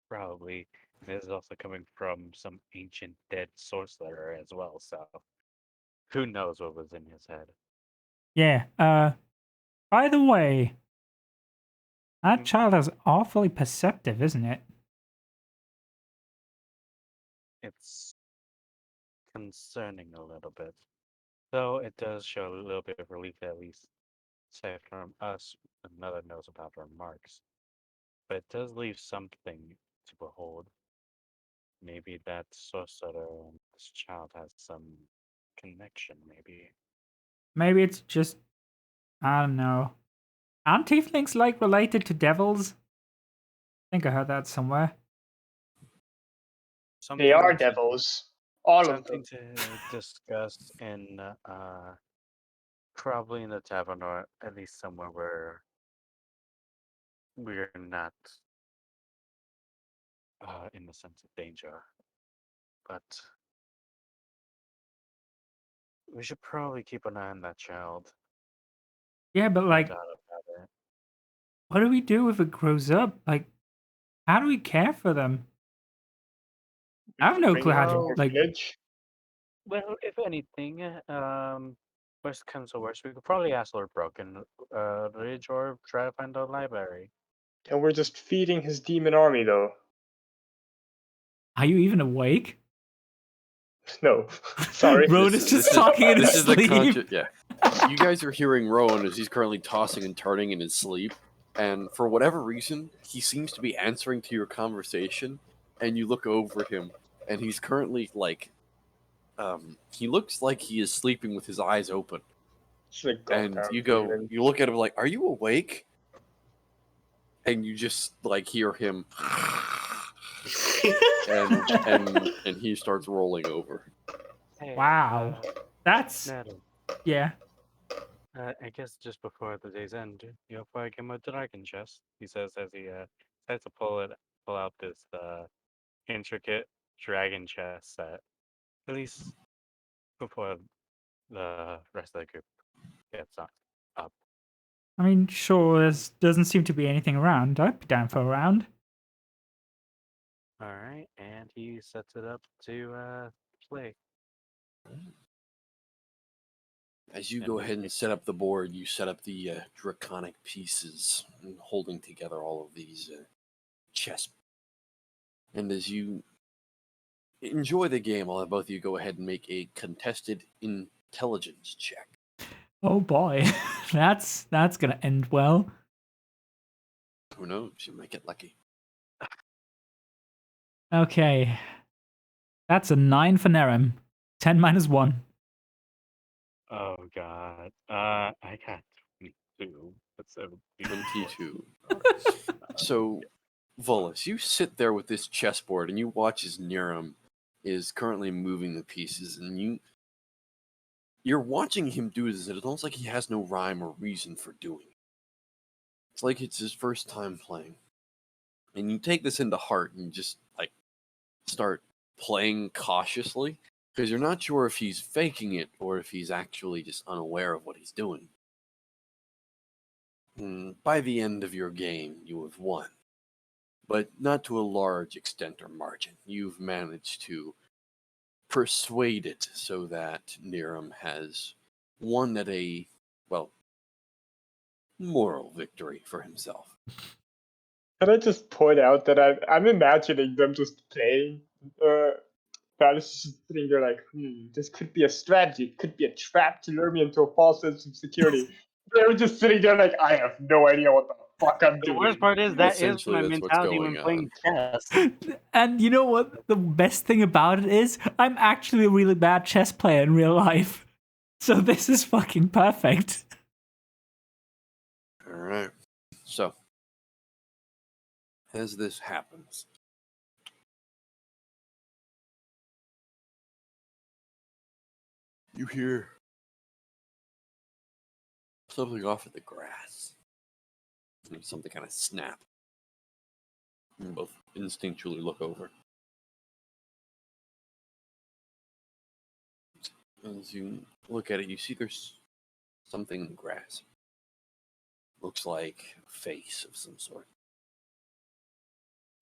probably, this is also coming from some ancient dead sorcerer as well, so who knows what was in his head. Yeah. By the way, that Mm. child is awfully perceptive, isn't it? It's concerning a little bit. Though it does show a little bit of relief, at least aside from us, another knows about our marks. But it does leave something to behold. Maybe that sorcerer and this child has some connection, maybe. Maybe it's just, I don't know. Aren't tieflings like related to devils? I think I heard that somewhere. They are Something to devils. All of Something them. to discuss in probably in the tavern or at least somewhere where we're not in the sense of danger. But we should probably keep an eye on that child. Yeah, but No like, doubt about it. what do we do if it grows up? Like, how do we care for them? I have no Bring clue it how to to, our like, village. Well, if anything, worst comes to worst, we could probably ask Lord Broken Ridge or try to find the library. And we're just feeding his demon army, though. are you even awake? No, sorry. Rowan This is is- just this is- talking in his This is the sleep. conscious. Yeah, you guys are hearing Rowan as he's currently tossing and turning in his sleep, and for whatever reason, he seems to be answering to your conversation. And you look over at him, and he's currently like, he looks like he is sleeping with his eyes open. It's like And goddamn you go, demon. you look at him like, "Are you awake?" And you just like hear him, and he starts rolling over. Hey, Wow. That's, Natalie, yeah. I guess just before the day's end, you up for a game of dragon chess? He says as he tries to pull out this intricate dragon chess set. At least before the rest of the group gets up. I mean, sure, there doesn't seem to be anything around. I'd be down for a round. All right, and he sets it up to play. As you And go he- ahead and set up the board, you set up the draconic pieces, and holding together all of these chess. And as you enjoy the game, I'll have both of you go ahead and make a contested intelligence check. Oh boy, that's gonna end well. Who knows? You might get lucky. Okay, that's a 9 for Nerem. 10 minus 1. Oh God, I got 22. That's a 22. So, Volus, you sit there with this chessboard and you watch as Niram is currently moving the pieces, and you're watching him do this, and it's almost like he has no rhyme or reason for doing it. It's like it's his first time playing. And you take this into heart and just like start playing cautiously, because you're not sure if he's faking it or if he's actually just unaware of what he's doing. And by the end of your game, you have won, but not to a large extent or margin. You've managed to persuade it so that Niram has won at a, well, moral victory for himself. Can I just point out that I'm imagining them just playing. Palace is sitting there like, this could be a strategy. It could be a trap to lure me into a false sense of security. They're just sitting there like, I have no idea what the fuck I'm The doing. worst part is that is Essentially, my that's what's mentality going when playing on. chess. And you know what? The best thing about it is, I'm actually a really bad chess player in real life. So this is fucking perfect. All right. So, as this happens, you hear something off in the grass. And something kind of snap. You both instinctually look over. As you look at it, you see there's something in the grass. Looks like a face of some sort.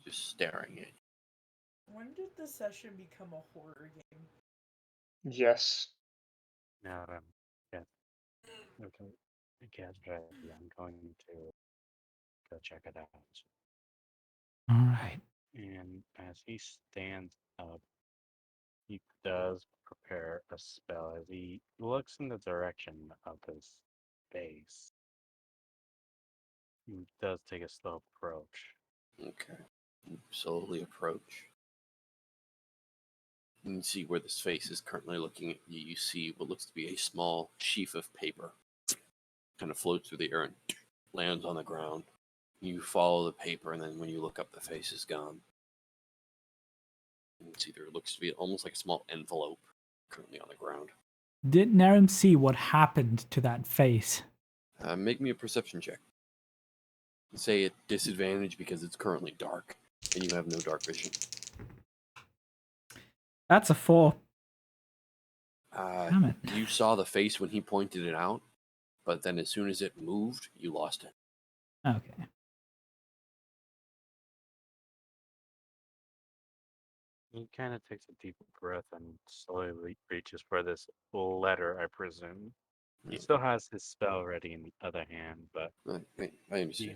Just staring at you. When did the session become a horror game? Yes. Now, yeah, okay, I guess I'm going to go check it out. All right. And as he stands up, he does prepare a spell as he looks in the direction of his base. He does take a slow approach. Okay. You slowly approach. You can see where this face is currently looking at you. You see what looks to be a small sheaf of paper. Kind of floats through the air and lands on the ground. You follow the paper, and then when you look up, the face is gone. And documents either. It looks to be almost like a small envelope currently on the ground. Did Naren see what happened to that face? Make me a perception check. Say at disadvantage because it's currently dark and you have no dark vision. That's a 4. Damn it. You saw the face when he pointed it out, but then as soon as it moved, you lost it. Okay. He kind of takes a deep breath and slowly reaches for this letter, I presume. He still has his spell ready in the other hand, but I understand.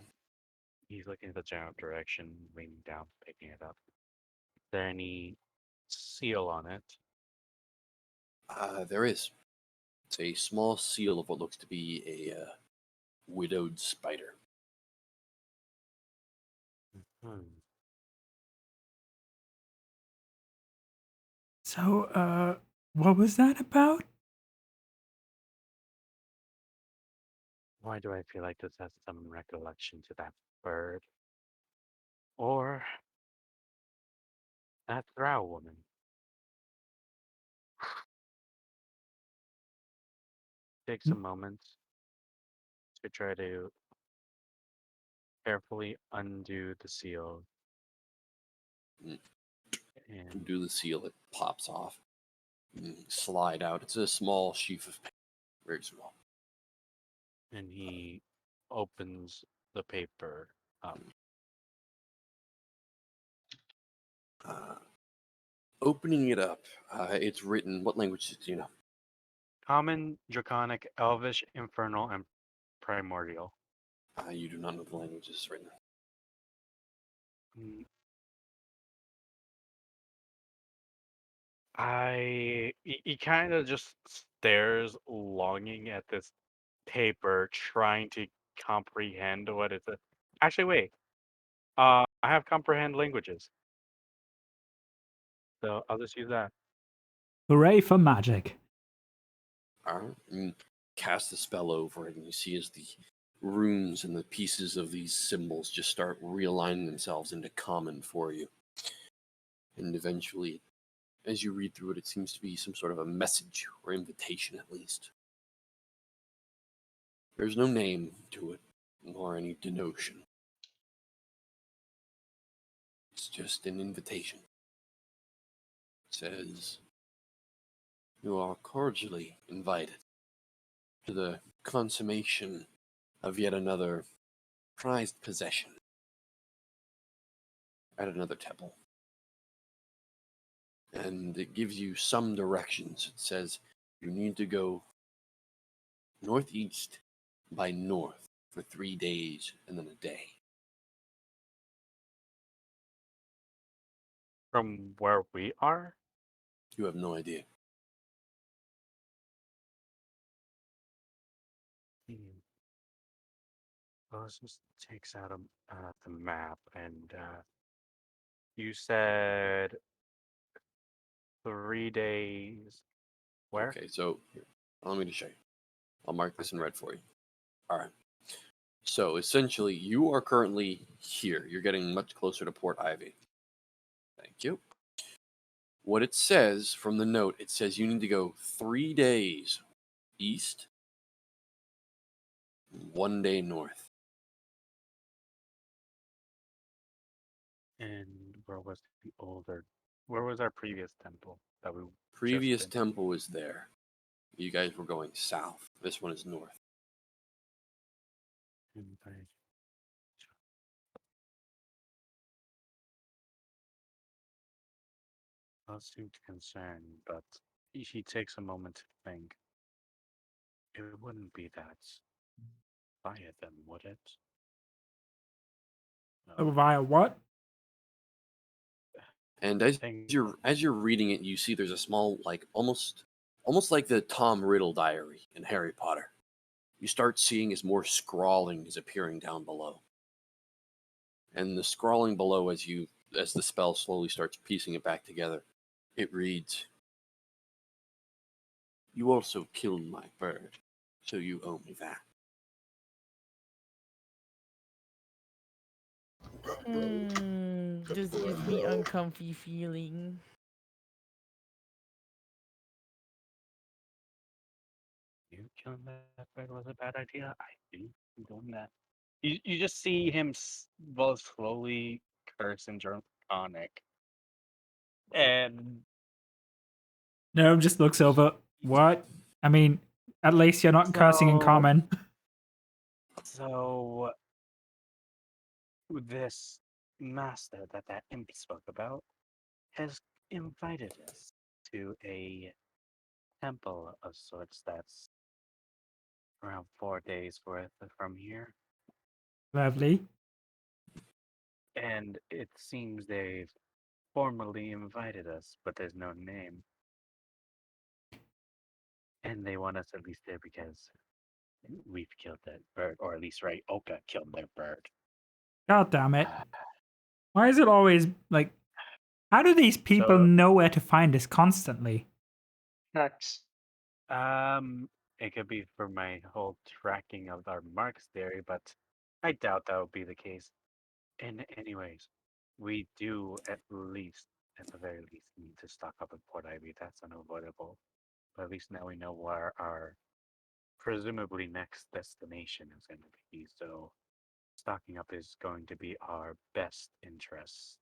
he's looking at the general direction, leaning down, picking it up. Is there any seal on it? There is. It's a small seal of what looks to be a widowed spider. Hmm. So, what was that about? Why do I feel like this has some recollection to that bird? Or that drow woman? Takes a moment to try to carefully undo the seal. Mm. And Undo the seal, it pops off. Slide out. It's a small sheaf of paper. Very small. and he opens the paper up. Opening it up, it's written. What languages do you know? Common, Draconic, Elvish, Infernal, and Primordial. You do not know the languages written. Mm, he kind of just stares longing at this paper, trying to comprehend what it says. Actually, wait. I have comprehend languages, so I'll just use that. Hooray for magic. Alright. You cast the spell over it, and you see as the runes and the pieces of these symbols just start realigning themselves into common for you. And eventually, as you read through it, it seems to be some sort of a message or invitation at least. There's no name to it, nor any denotion. It's just an invitation. It says, "You are cordially invited to the consummation of yet another prized possession at another temple." And it gives you some directions. It says you need to go northeast by north for 3 days and then a day. From where we are? You have no idea. Hmm. Moses takes out the map, and you said 3 days. Where? Okay, so here, allow me to show you. I'll mark this in red for you. All right. So essentially, you are currently here. You're getting much closer to Port Ivy. Thank you. What it says from the note, it says you need to go 3 days east, 1 day north. And where was the older? Where was our previous temple that we Previous just been? temple was there. You guys were going south. This one is north. Not seemed concerned, but he takes a moment to think. It wouldn't be that via them, would it? No. Via what? And Think as you're reading it, you see there's a small, like almost like the Tom Riddle diary in Harry Potter. You start seeing as more scrawling is appearing down below. And the scrawling below, as the spell slowly starts piecing it back together, it reads, "You also killed my bird, so you owe me that." This gives me uncomfy feeling. killing that bird was a bad idea. I think I'm doing that. You just see him slowly curse in Draconic, and No, just looks over. What? I mean, at least you're not cursing in So- common. so this master that imp spoke about has invited us to a temple of sorts that's around 4 days worth from here. Lovely. And it seems they've formally invited us, but there's no name. And they want us at least there because we've killed that bird, or at least right, Oka killed their bird. God damn it. Why is it always like, how do these people So- know where to find us constantly? Facts. It could be for my whole tracking of our marks theory, but I doubt that would be the case. And anyways, we do at the very least, need to stock up at Port Ivy. That's unavoidable. But at least now we know where our presumably next destination is going to be. So stocking up is going to be our best interest,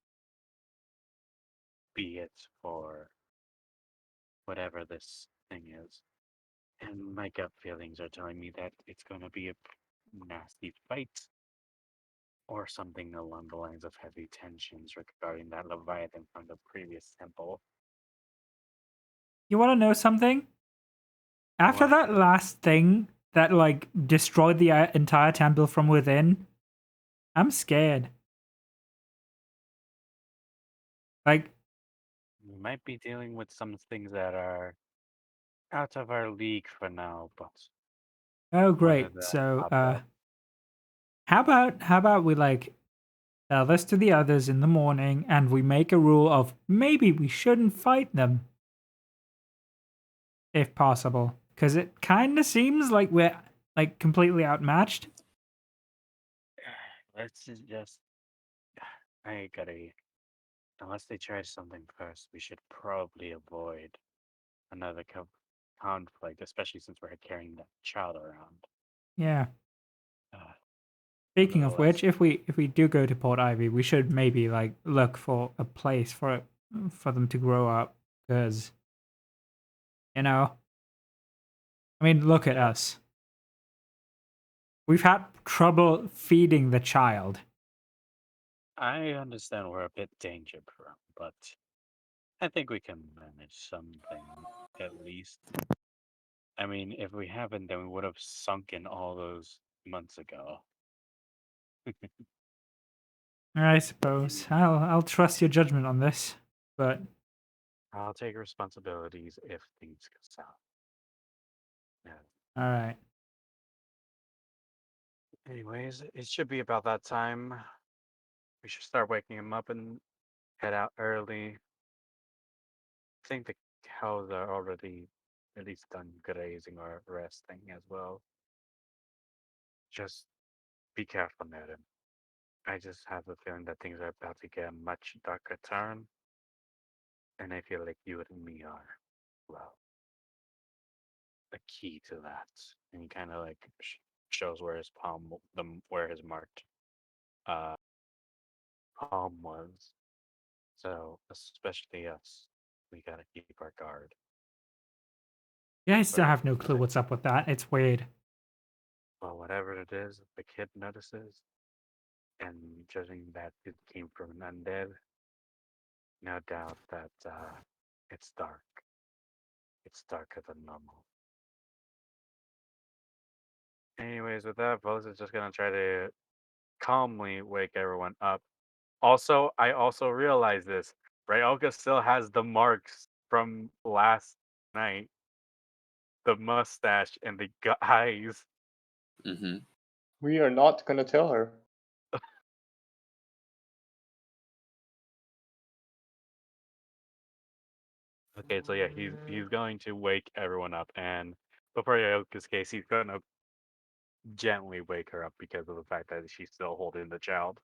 be it for whatever this thing is. And my gut feelings are telling me that it's going to be a nasty fight or something along the lines of heavy tensions regarding that Leviathan from the previous temple. You want to know something? After What? that last thing that like destroyed the entire temple from within, I'm scared. Like, We might be dealing with some things that are out of our league for now, but oh whether great. that So, pop up, how about we like tell this to the others in the morning and we make a rule of maybe we shouldn't fight them if possible, because it kind of seems like we're like completely outmatched. let's just. I gotta. Unless they try something first, we should probably avoid another conflict, especially since we're carrying that child around. Yeah. Uh, Speaking of Nevertheless. which, if we do go to Port Ivy, we should maybe like look for a place for them to grow up, because you know, I mean, look at Yeah. us. We've had trouble feeding the child. I understand we're a bit danger prone, but I think we can manage something at least. I mean, if we haven't, then we would have sunken all those months ago. I suppose I'll trust your judgment on this, but I'll take responsibilities if things go south. Yeah. all right. Anyways, it should be about that time. We should start waking him up and head out early. I think the cows are already at least done grazing or resting as well. Just be careful, Nathan. I just have a feeling that things are about to get a much darker turn, and I feel like you and me are, well, the key to that. And he kind of like shows where his where his marked uh, palm was. So, especially us, we gotta keep our guard. Yeah, I still But have no clue what's up with that. It's weird. well, whatever it is, the kid notices, and judging that it came from an undead, no doubt that it's dark. It's darker than normal. Anyways, with that, Voz is just gonna try to calmly wake everyone up. Also, I also realized this. Ryoka still has the marks from last night. The mustache and the eyes. Mm-hmm. We are not gonna tell her. Okay, so yeah, he's going to wake everyone up, and before Ryoka's case, he's gonna gently wake her up because of the fact that she's still holding the child.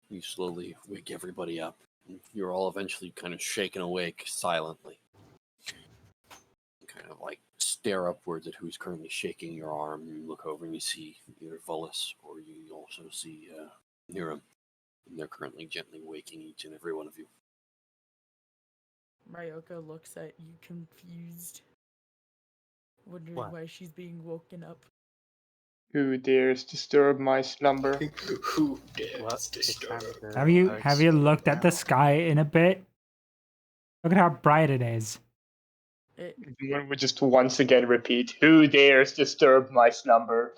You slowly wake everybody up You're all eventually kind of shaken awake silently. Kind of like stare upwards at who's currently shaking your arm. You look over and you see either Volus or you also see Niram. And they're currently gently waking each and every one of you. Ryoka looks at you confused, wondering What? why she's being woken up. Who dares disturb my slumber? Who Well, dares it's time disturb? to Have you start looked at the now. sky in a bit? Look at how bright it is. One would just once again repeat, "Who dares disturb my slumber?"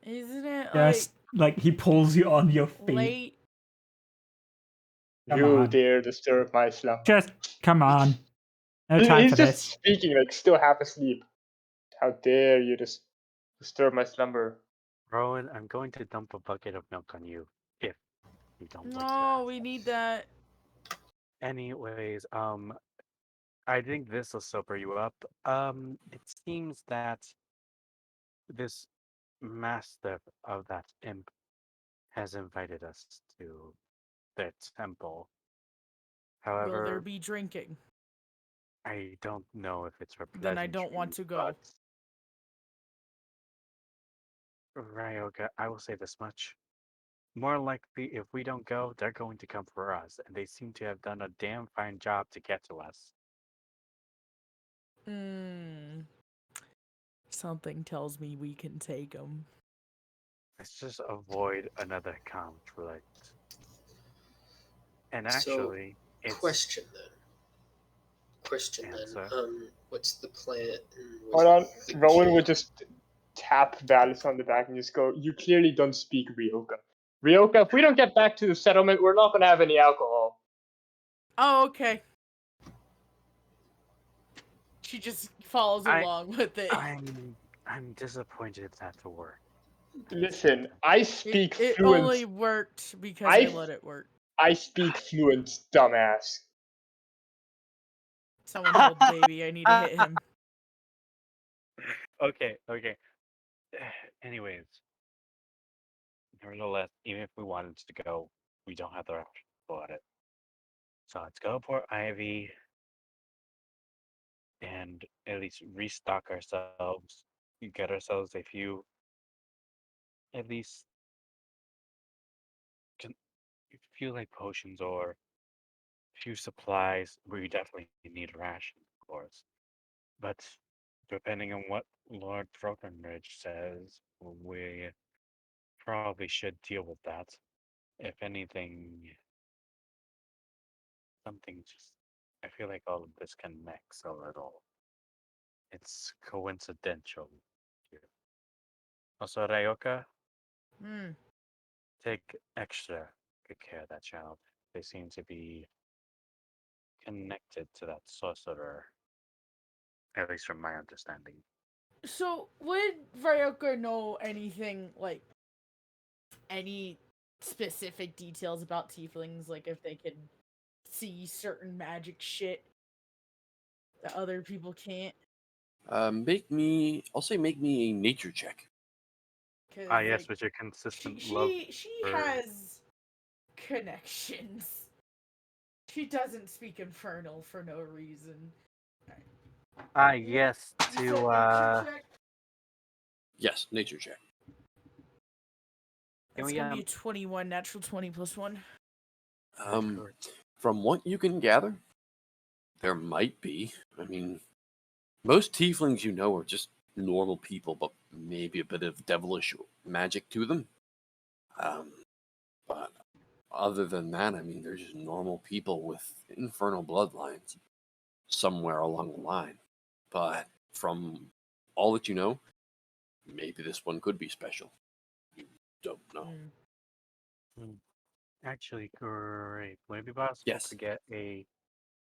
Isn't it Just like he pulls you on your feet. late? Come Who on. dare disturb my slumber? Just come on. No time He's for just this. speaking like still half asleep. How dare you disturb my slumber? Rowan, I'm going to dump a bucket of milk on you if you don't like to No, ask. we need that. Anyways, I think this will sober you up. It seems that this master of that imp has invited us to their temple. Will there However, be drinking? I don't know if it's for Then I don't want pleasantry, to go. but Ryoga, I will say this much. More likely, if we don't go, they're going to come for us, and they seem to have done a damn fine job to get to us. Something tells me we can take them. Let's just avoid another conflict. And So, actually, it's Question then. answer. What's the plan? Hold on, The Rowan kid? would just tap Valis on the back and just go, "You clearly don't speak Ryoka. Ryoka, if we don't get back to the settlement, we're not gonna have any alcohol." Oh, okay. She just follows I- along with it. I'm disappointed that to work. Listen, I speak It fluent. only worked because I let it work. I speak fluent, dumbass. Someone hold the baby. I need to hit him. Okay. Anyways, nevertheless, even if we wanted to go, we don't have the option to go at it. So let's go for Ivy and at least restock ourselves. Get ourselves a few, at least, a few like potions or a few supplies. We definitely need a ration, of course. But depending on what Lord Brokenridge says, we probably should deal with that. If anything, something just. I feel like all of this connects a little. It's coincidental here. Also, Ryoka, Hmm. take extra good care of that child. They seem to be connected to that sorcerer, at least from my understanding. So, would Ryoka know anything, like, any specific details about tieflings? Like, if they can see certain magic shit that other people can't? I'll say make me a nature check. Cause, Ah, yes, like, with your consistent she love she for. has connections. She doesn't speak infernal for no reason. Ah, yes, You said to nature check? Yes, nature check. Can That's we gonna be a 21, natural 20 plus 1. From what you can gather, there might be. I mean, most tieflings you know are just normal people, but maybe a bit of devilish magic to them. But other than that, I mean, they're just normal people with infernal bloodlines somewhere along the line. But from all that you know, maybe this one could be special. You don't know. Actually, great. Would it be possible Yes. to get a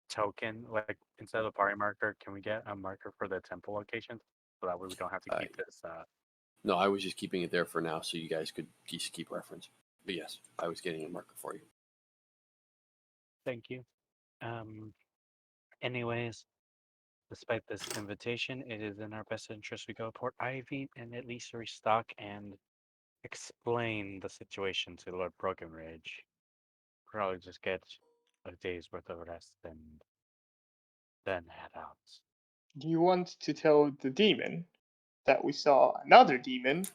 token, like instead of a party marker, can we get a marker for the temple location? So that way we don't have to keep this. No, I was just keeping it there for now so you guys could just keep reference. But yes, I was getting a marker for you. Thank you. Anyways, despite this invitation, it is in our best interest we go Port Ivy and at least restock and explain the situation to Lord Brokenridge. Probably just get a day's worth of rest and then head out. Do you want to tell the demon that we saw another demon?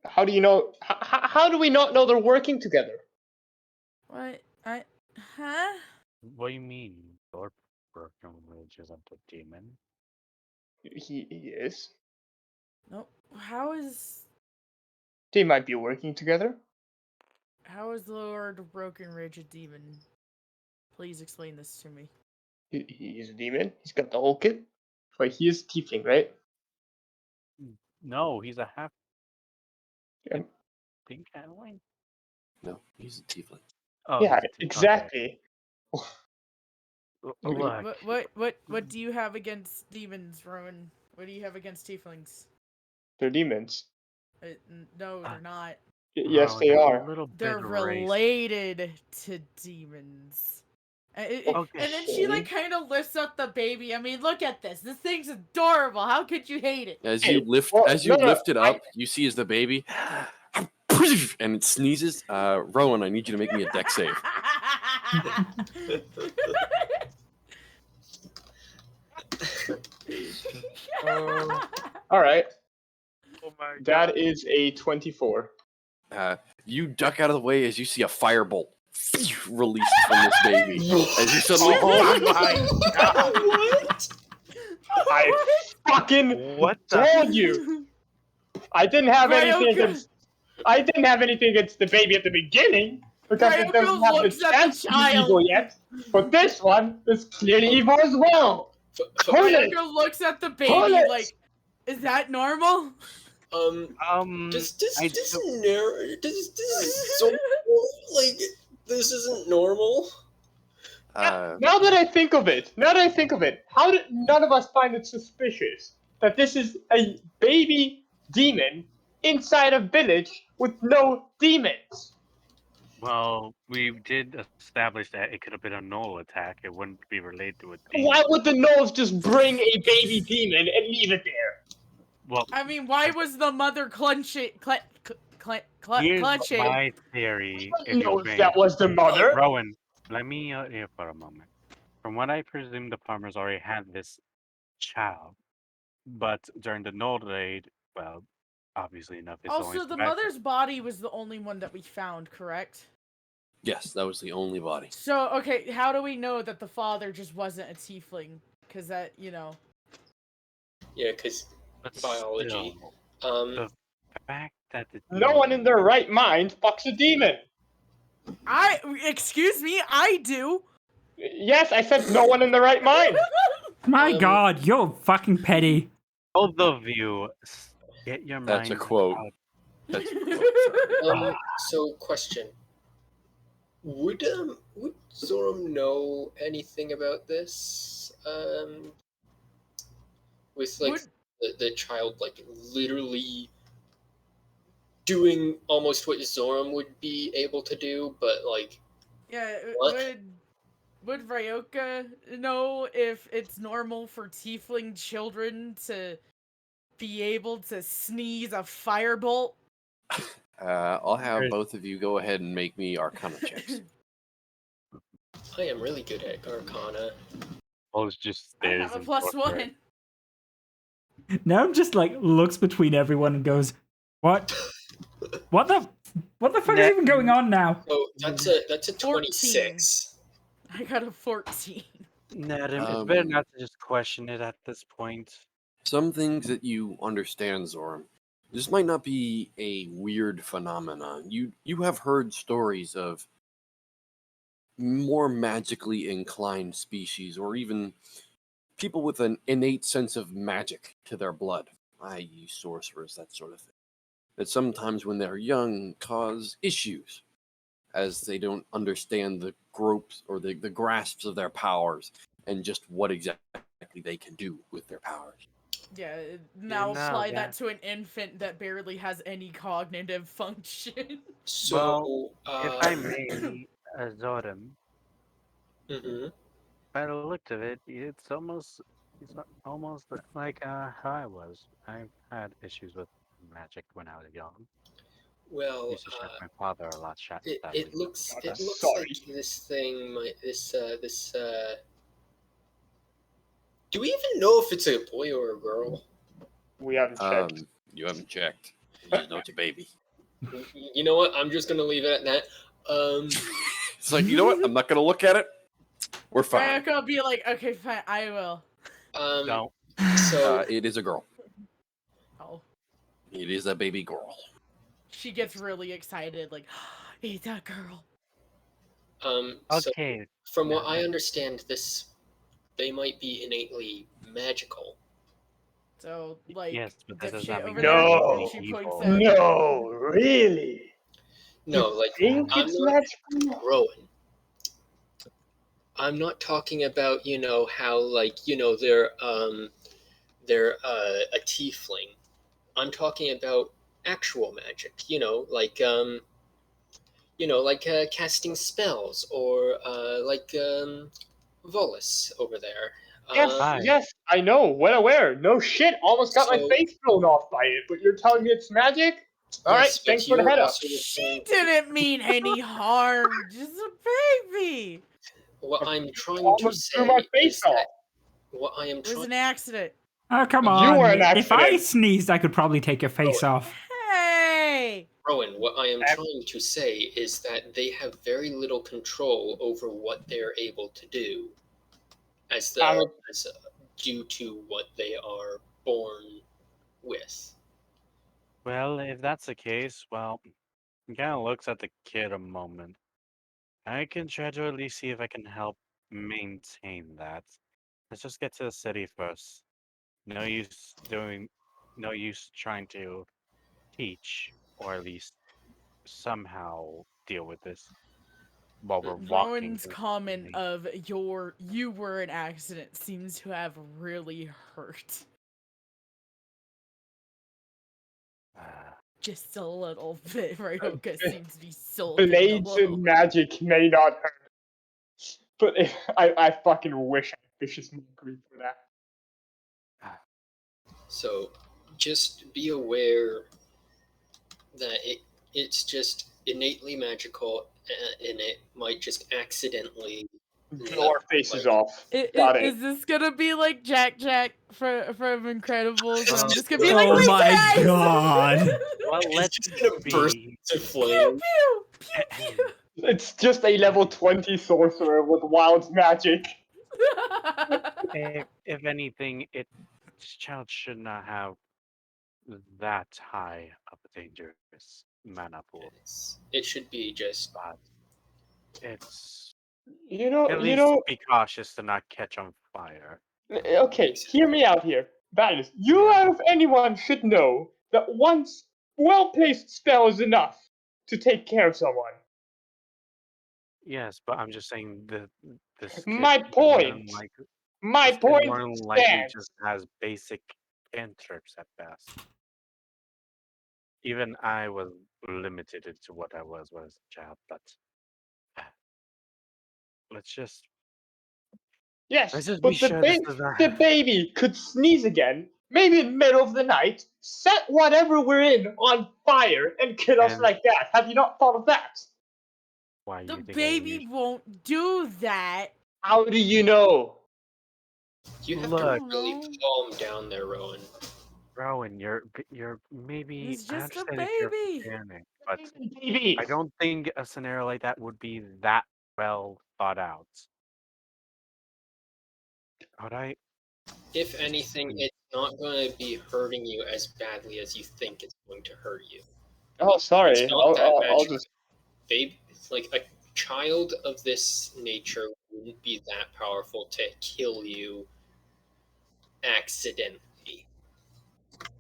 How do you know? How do we not know they're working together? What? Huh? What do you mean? Your broken ridge isn't a demon? He is. Nope. How is They might be working together. Lord Broken Ridge a demon? Please explain this to me. He's a demon. He's got the whole kit. But he is tiefling, right? No, he's a half Yeah, pink halfling. No, he's a tiefling. Oh, yeah, he's a okay. exactly. What do you have against demons, Rowan? What do you have against tieflings? They're demons. No, they're not. Yes, Bro, they there's are. A little bit They're of race. related to demons. Okay. And then she like kind of lifts up the baby. I mean, look at this. This thing's adorable. How could you hate it? As Hey, you lift well, no, lift it up, you see as the baby and it sneezes. Rowan, I need you to make me a deck save. All right. Oh my That is a 24. You duck out of the way as you see a firebolt released from this baby. As you suddenly, Oh my god! What? I fucking What told you. I didn't have anything Ryoka. against. I didn't have anything against the baby at the beginning because it Ryoka doesn't have the looks at the chance to be child. evil yet. But this one is clearly evil as well. Pull it. Ryoka looks at the Pull baby it. like, is that normal? This I this don't- is so like this isn't normal. Now that I think of it, how did none of us find it suspicious that this is a baby demon inside a village with no demons? Well, we did establish that it could have been a null attack. It wouldn't be related to a demon. Why would the gnolls just bring a baby demon and leave it there? Well, I mean, why was the mother clutching? here's Clutching. my theory. If No, you if may. that was the mother. Rowan, let me here for a moment. From what I presume, the farmers already had this child, but during the null raid, well, obviously enough, it's only Also, the survived- mother's body was the only one that we found, correct? yes, that was the only body. So, okay, how do we know that the father just wasn't a tiefling? Because that, you know. Yeah, because But biology. still, the fact that the No one in their right mind fucks a demon. Excuse me, I do. Yes, I said no one in their right mind. My Um, god, you're fucking petty. both of you get your That's a minds quote. out. That's a quote. So question. Would Zoram know anything about this? With like the child like literally doing almost what Zoram would be able to do, but like Yeah, What? would Ryoka know if it's normal for tiefling children to be able to sneeze a firebolt? I'll have both of you go ahead and make me Arcana checks. I am really good at Arcana. Rose just I stares have a and plus torture. one. Now just like looks between everyone and goes, "What? What the fuck is even going on now?" So that's a 26. I got a 14. Nedham, it's better not to just question it at this point. Some things that you understand, Zoram. This might not be a weird phenomenon. You have heard stories of more magically inclined species, or even people with an innate sense of magic to their blood, i.e., sorcerers, that sort of thing. That sometimes when they're young cause issues, as they don't understand the gropes or the grasps of their powers and just what exactly they can do with their powers. Yeah, now no, apply yeah. that to an infant that barely has any cognitive function. So If I may, Zoram, mhm. by the look of it, it's almost like how I was. I've had issues with magic when I was young. Well, Used to share with my father a lot. it Sadly. looks God, it I'm looks sorry. like this thing might Do we even know if it's a boy or a girl? We haven't checked. You haven't checked. You just know it's a baby. You know what? I'm just gonna leave it at that. It's like, you know what? I'm not gonna look at it. We're I'm fine. gonna be like, okay, fine, I will. Don't. So It is a girl. Oh, It is a baby girl. she gets really excited, like, it's a girl. so Okay. from what now I then. understand, they might be innately magical. So, like, Yes, but that does dipshit not mean over they're there, No. and she points evil. at No, really? No, You like think I'm it's not magical? Rowan. I'm not talking about how they're a tiefling. I'm talking about actual magic. Casting spells or Volus over there. Yes, Hi. yes, I know. Well aware. No shit. Almost got my So- face blown off by it. But you're telling me it's magic? All right. Yes, but Thanks for the you're head up. also she referring to- didn't mean any harm, just a baby. What I'm trying to Almost say threw my face is off. that what I am It was trying. an accident. Oh, come You on. were an If I accident. sneezed, I could probably take your face off. Hey! Rowan, what I am Ac- trying to say is that they have very little control over what they're able to do, as due to what they are born with. Well, if that's the case, well, he kind of looks at the kid a moment. I can try to at least see if I can help maintain that. Let's just get to the city first. No use trying to teach, or at least somehow deal with this while we're walking. Rowan's comment of you were an accident seems to have really hurt. Just a little bit. Ryoka seems to be sulking a Blades little and bit. magic may not hurt. But I fucking wish I had vicious mockery for that. So just be aware that it's just innately magical, and it might just accidentally Blow our faces like- off. Got it. Is this gonna be like Jack from Incredibles? And I'm just gonna be Oh like, Oh "Wait, my guys!" God. Well, It's let's just gonna burst be. into Pew flame. pew pew pew. It's just a level 20 sorcerer with wild magic. If anything, this child should not have that high of a dangerous mana pool. It should be just But it's You know, at you least know. be cautious to not catch on fire. Okay, hear me out here. Valis, you Yeah. out of anyone should know that once well-placed spell is enough to take care of someone. Yes, but I'm just saying that this kid My more than point. likely, My this kid point more than likely stands. just has basic cantrips at best. Even I was limited to what I was when I was a child, but let's just Yes, let's just be but sure this does the not. baby could sneeze again, maybe in the middle of the night, set whatever we're in on fire, and kill us And like that. Have you not thought of that? why The you think I baby won't do that. How do you know? you have Look. to really calm down there, Rowan. Rowan, you're maybe He's I just a understand if you're baby. panicked, but Baby. I don't think a scenario like that would be that well thought out. Alright? If anything, it's not going to be hurting you as badly as you think it's going to hurt you. Oh, sorry. It's not that I'll magical. just. Babe, like a child of this nature wouldn't be that powerful to kill you accidentally.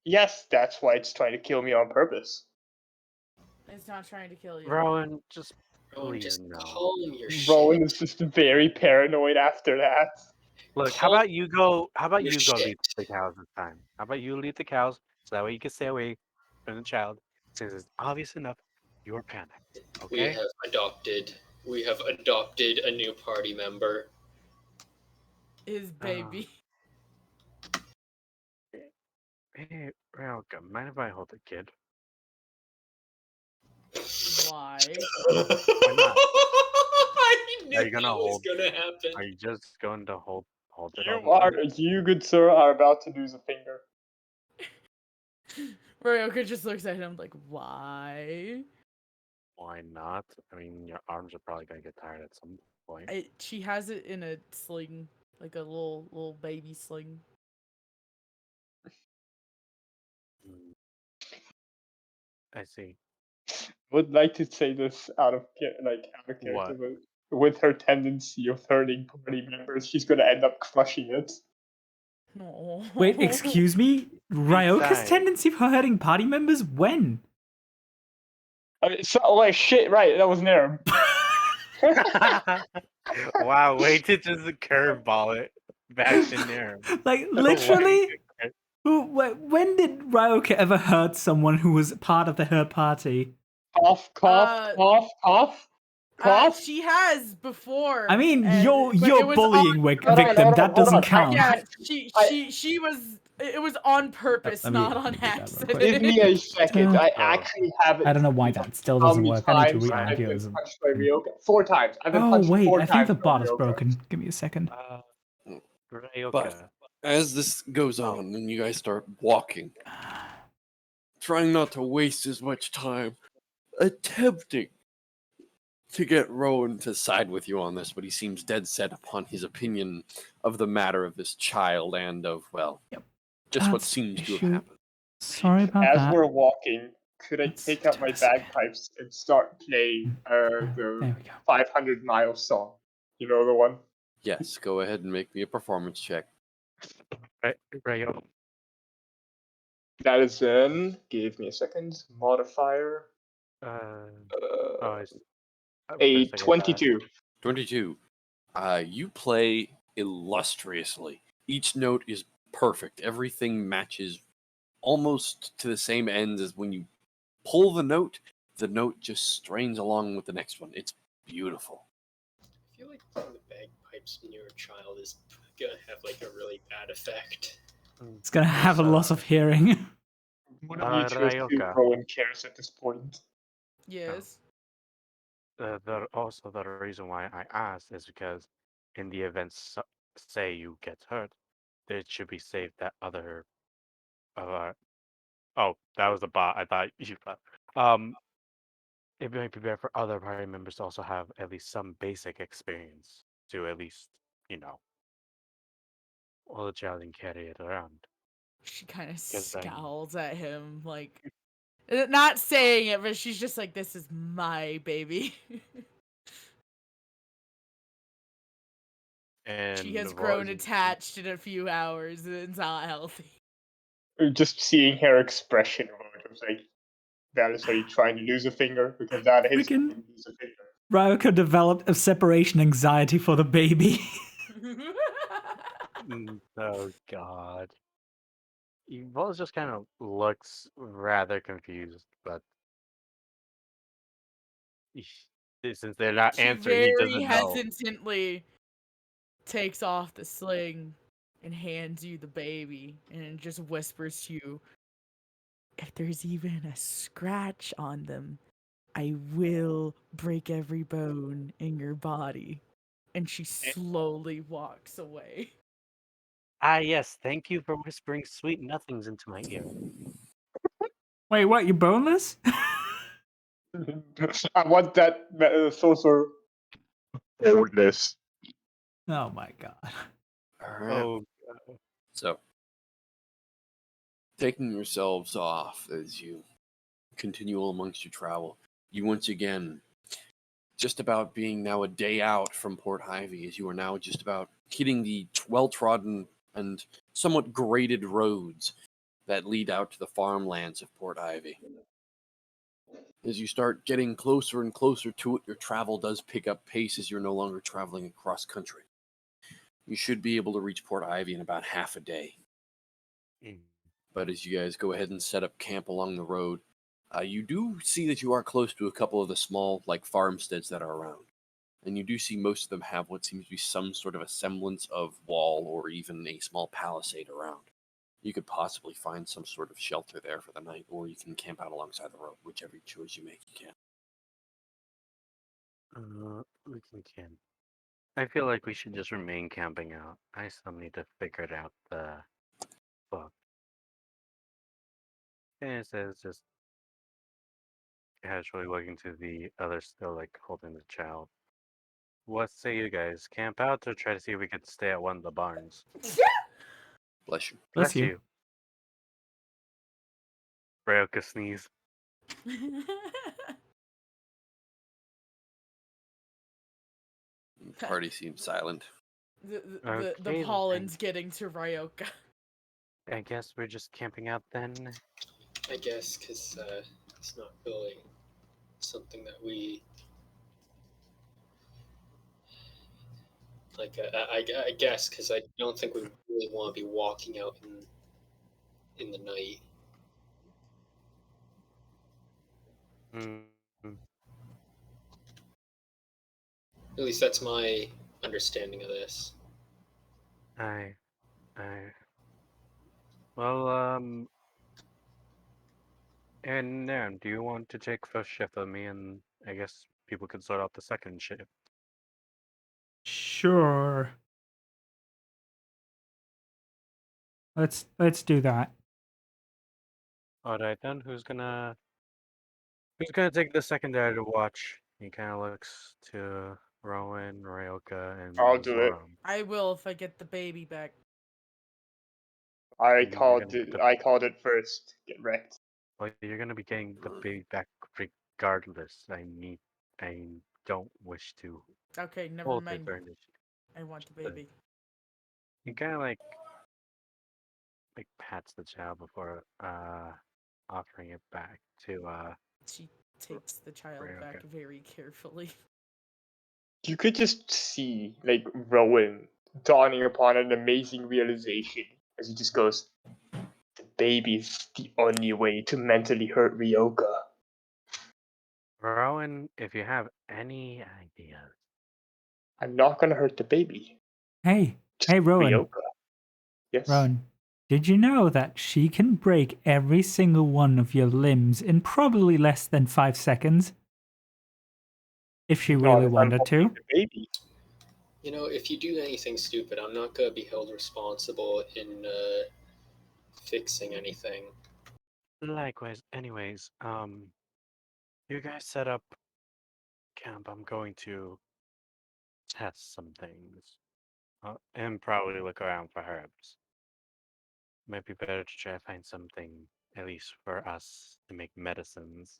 Yes, that's why it's trying to kill me on purpose. It's not trying to kill you. Rowan, just Rowan, please just no. calm your Rowan shit. is just very paranoid after that. Look, Calm how about you go your lead shit. the cows this time? How about you lead the cows so that way you can stay away from the child, since it's obvious enough you're panicked. We Okay? have adopted a new party member. His baby. Hey, welcome. Mind if I hold the kid? Why? not? I knew Are you gonna that was hold? gonna happen. Are you just going to hold it all the You, good sir, are about to lose a finger. Ryoka just looks at him like, why? Why not? I mean, your arms are probably gonna get tired at some point. She has it in a sling, like a little baby sling. Mm. I see. Would like to say this out of character, What? but with her tendency of hurting party members, she's gonna end up crushing it. No. Wait, excuse me? Ryoka's Besides- tendency for hurting party members? When? I mean, shit, right? That was an error. Wow, wait to just curveball it back to Narum. Like, literally? When did Ryoka ever hurt someone who was part of her party? Cough, cough, cough, cough, cough. She has before. I mean, and- you're but it was bullying Hold on, victim. hold on, That hold doesn't on. count. Yeah, she was. It was on purpose, Let me not on read that real accident. quick. Give me a second. I Oh. actually have it. I don't know why that still How doesn't many work. I need to times read I've been yours. punched by Ryoka? 4 times. I've been Oh, punched wait, 4 I times. think the by bot is Ryoka. broken. Give me a second. Ryoka. But as this goes on and you guys start walking, trying not to waste as much time, attempting to get Rowan to side with you on this, but he seems dead set upon his opinion of the matter of this child and of, well, just what That's seems to have issue. happened. Sorry about As that. we're walking, could I Let's take out do my this again. bagpipes and start playing There the we go. 500-mile song? You know the one? Yes, go ahead and make me a performance check. Ryoka. That is in. Give me a second. Modifier. A 22. 22. You play illustriously. Each note is perfect. Everything matches almost to the same ends as when you pull the note just strains along with the next one. It's beautiful. I feel like playing the bagpipes near a child is gonna have like a really bad effect. It's gonna have a loss of hearing. One of you chose to Ryoka. Rowan cares at this point. Yes. Also, the reason why I asked is because in the event, say you get hurt, it should be safe that other. Oh, that was the bot. I thought you thought. It might be better for other party members to also have at least some basic experience to at least, well, the child can carry it around. She kind of 'Cause I- scowls at him, like, not saying it, but she's just like, "This is my baby." And She has what grown is- attached in a few hours, and it's not healthy. Just seeing her expression about it, I was like, Dallas, are you trying to lose a finger? Because that is Freaking- trying to lose a finger. Ryoka developed a separation anxiety for the baby. Oh God. Evolve just kind of looks rather confused, but since they're not She answering, he very doesn't know. hesitantly takes off the sling and hands you the baby, and just whispers to you, "If there's even a scratch on them, I will break every bone in your body." And she slowly walks away. Ah, yes. Thank you for whispering sweet nothings into my ear. Wait, what? You're boneless? I want that sorcerer. Boneless. Oh my god. All right. Oh, So, taking yourselves off as you continue amongst your travel, you once again, just about being now a day out from Port Ivy, as you are now just about hitting the well-trodden and somewhat graded roads that lead out to the farmlands of Port Ivy. As you start getting closer and closer to it, your travel does pick up pace as you're no longer traveling across country. You should be able to reach Port Ivy in about half a day. But as you guys go ahead and set up camp along the road, you do see that you are close to a couple of the small, farmsteads that are around. And you do see most of them have what seems to be some sort of a semblance of wall or even a small palisade around. You could possibly find some sort of shelter there for the night, or you can camp out alongside the road, whichever choice you make, you can. We can camp. I feel like we should just remain camping out. I still need to figure it out the book. And it says just casually looking to the other still like holding the child. What say you guys? Camp out or try to see if we could stay at one of the barns? Bless you. Bless you. Brayoka sneeze. The party seems silent. the Okay, pollen's getting to Ryoka. I guess we're just camping out then. I guess because it's not really something that we like. I guess because I don't think we really want to be walking out in the night. Mm, At least that's my understanding of this. I, well, and Nairn, do you want to take first shift with me, and I guess people can sort out the second shift. Sure. Let's do that. All right then. Who's gonna take the secondary to watch? He kind of looks to Rowan, Ryoka, and I'll do it. Zoram. I will if I get the baby back. I You're called gonna it. get I called it first. Get wrecked. well, you're gonna be getting the baby back regardless. I don't wish to Okay, never hold mind. it or initiate. I want the baby. He kind of like pats the child before offering it back to She takes the child Ryoka. back very carefully. You could just see like Rowan dawning upon an amazing realization as he just goes, "The baby's the only way to mentally hurt Ryoka." Rowan, if you have any ideas. I'm not gonna hurt the baby. Hey, Just hey, Rowan. Ryoka. Yes. Rowan, did you know that she can break every single one of your limbs in probably less than 5 seconds? If she Not really if I'm wanted holding to. the baby. You know, if you do anything stupid, I'm not gonna be held responsible in fixing anything. Likewise, anyways, you guys set up camp. I'm going to test some things. And probably look around for herbs. Might be better to try to find something, at least for us, to make medicines.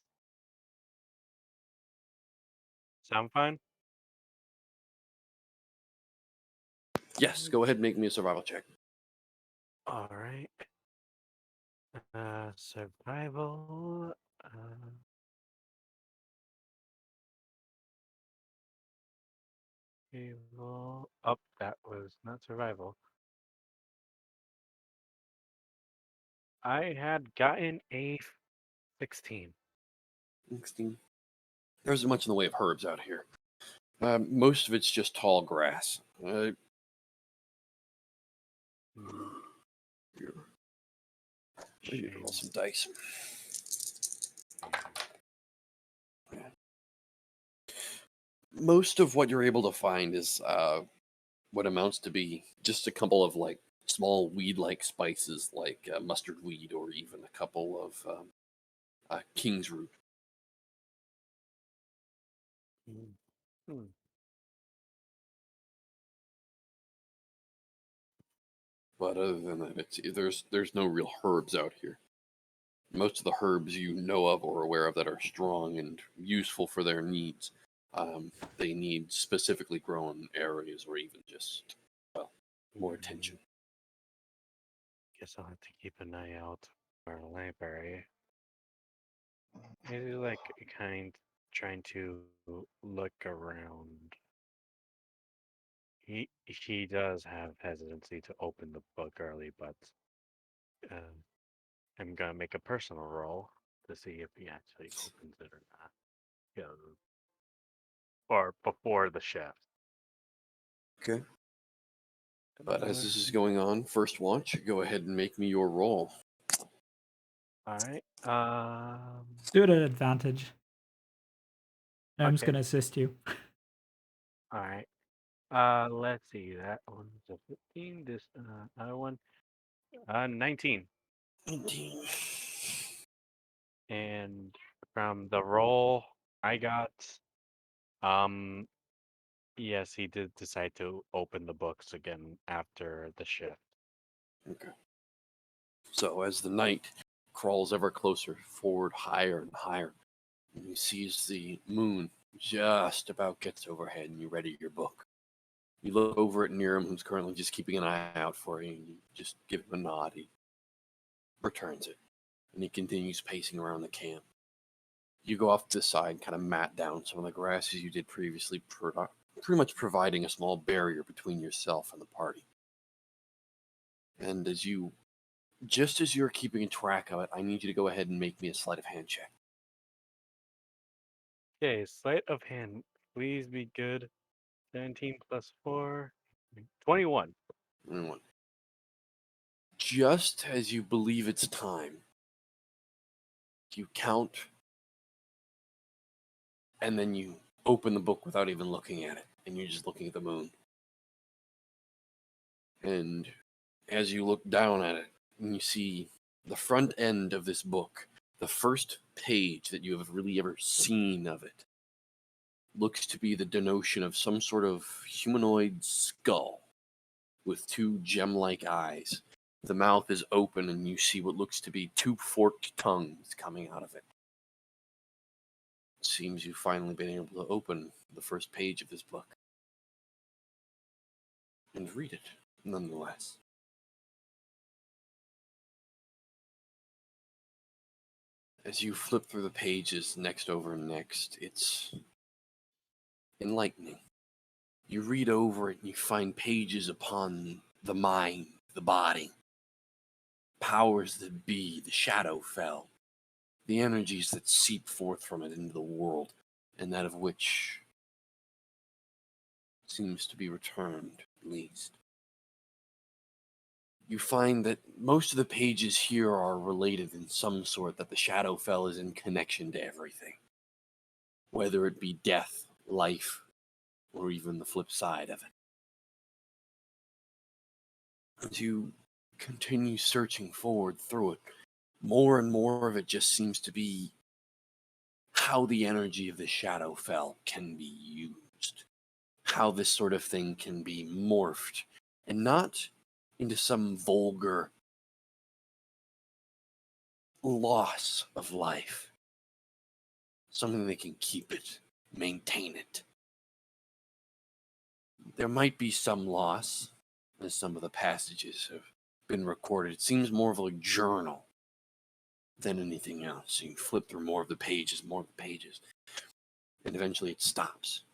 Sound fine? Yes, go ahead and make me a survival check. Alright. Survival. Evil. Oh, that was not survival. I had gotten a 16. 16. There isn't much in the way of herbs out here. Most of it's just tall grass. Here. I need to roll some dice. Most of what you're able to find is what amounts to be just a couple of like small weed-like spices, like mustard weed, or even a couple of king's root. Hmm. But other than that, there's no real herbs out here. Most of the herbs you know of or aware of that are strong and useful for their needs, they need specifically grown areas or even just, well, more attention. Guess I'll have to keep an eye out for a library. Maybe like trying to look around. He does have hesitancy to open the book early, but I'm gonna make a personal roll to see if he actually opens it or not. Yeah, or before the shift. Okay. But as this is going on, first watch, go ahead and make me your roll. All right. Do it at advantage. I'm just Okay. going to assist you. All right. Let's see. That one's a 15. This other one, 19. 19. And from the roll I got, um, yes, he did decide to open the books again after the shift. Okay. So as the night crawls ever closer forward, higher and higher, and you see as the moon just about gets overhead and you ready your book. You look over at Niram, who's currently just keeping an eye out for you, and you just give him a nod. He returns it, and he continues pacing around the camp. You go off to the side, kind of mat down some of the grasses you did previously, pretty much providing a small barrier between yourself and the party. And just as you're keeping track of it, I need you to go ahead and make me a sleight of hand check. Okay, sleight of hand. Please be good. 17 plus 4. 21. Anyone? Just as you believe it's time, you count, and then you open the book without even looking at it, and you're just looking at the moon. And as you look down at it, and you see the front end of this book, the first page that you have really ever seen of it, looks to be the denotion of some sort of humanoid skull with two gem-like eyes. The mouth is open, and you see what looks to be two forked tongues coming out of it. It seems you've finally been able to open the first page of this book and read it, nonetheless. As you flip through the pages next over next, it's enlightening. You read over it and you find pages upon the mind, the body, powers that be, the Shadowfell, the energies that seep forth from it into the world, and that of which seems to be returned, at least. You find that most of the pages here are related in some sort, that the Shadowfell is in connection to everything. Whether it be death, life, or even the flip side of it. As you continue searching forward through it, more and more of it just seems to be how the energy of the Shadowfell can be used. How this sort of thing can be morphed, and not into some vulgar loss of life. Something that can keep it, maintain it. There might be some loss, as some of the passages have been recorded. It seems more of a journal than anything else. You flip through more of the pages, and eventually it stops.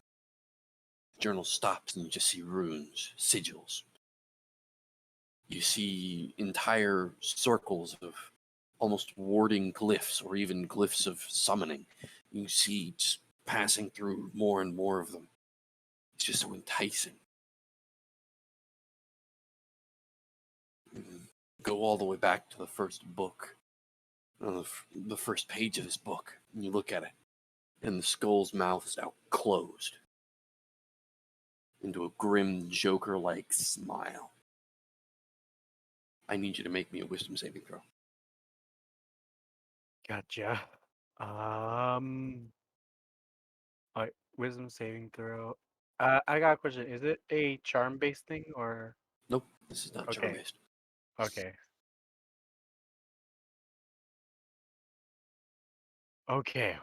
The journal stops, and you just see runes, sigils. You see entire circles of almost warding glyphs, or even glyphs of summoning. You see just passing through more and more of them. It's just so enticing. Go all the way back to the first book, the first page of this book, and you look at it, and the skull's mouth is now closed into a grim Joker-like smile. I need you to make me a wisdom saving throw. Gotcha. All right, wisdom saving throw. I got a question. Is it a charm-based thing or? Nope, this is not Okay. charm-based. Okay. Okay.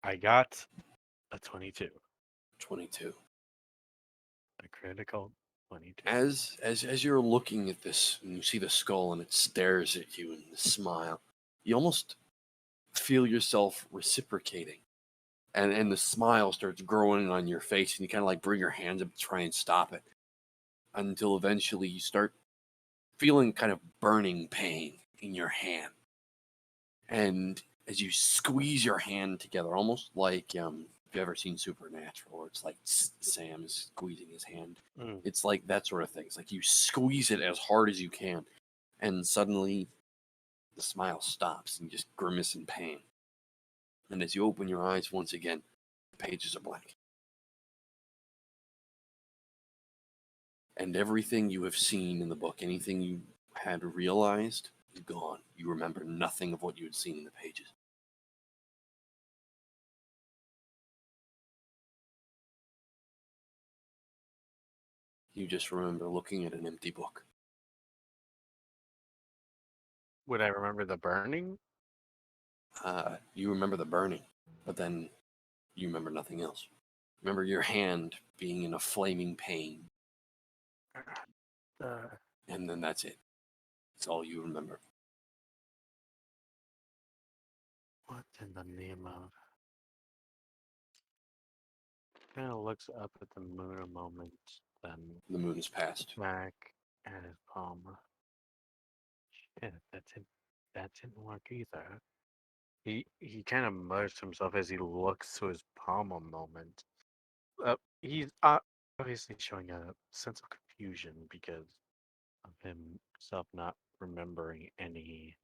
I got a 22. 22. A critical 22. As you're looking at this, and you see the skull, and it stares at you and the smile, you almost feel yourself reciprocating. And the smile starts growing on your face, and you kind of like bring your hands up to try and stop it. Until eventually you start feeling kind of burning pain in your hand. And as you squeeze your hand together, almost like if you've ever seen Supernatural, where it's like Sam is squeezing his hand. It's like that sort of thing. It's like you squeeze it as hard as you can, and suddenly the smile stops, and you just grimace in pain. And as you open your eyes once again, the pages are blank. And everything you have seen in the book, anything you had realized, is gone. You remember nothing of what you had seen in the pages. You just remember looking at an empty book. Would I remember the burning? You remember the burning, but then you remember nothing else. Remember your hand being in a flaming pain, and then that's it. That's all you remember. What in the name of? Kind of looks up at the moon a moment, then The moon has passed. back at his palm. Shit, that didn't work either. He kind of mutters to himself as he looks to his palm a moment. He's obviously showing a sense of confusion because of himself not remembering any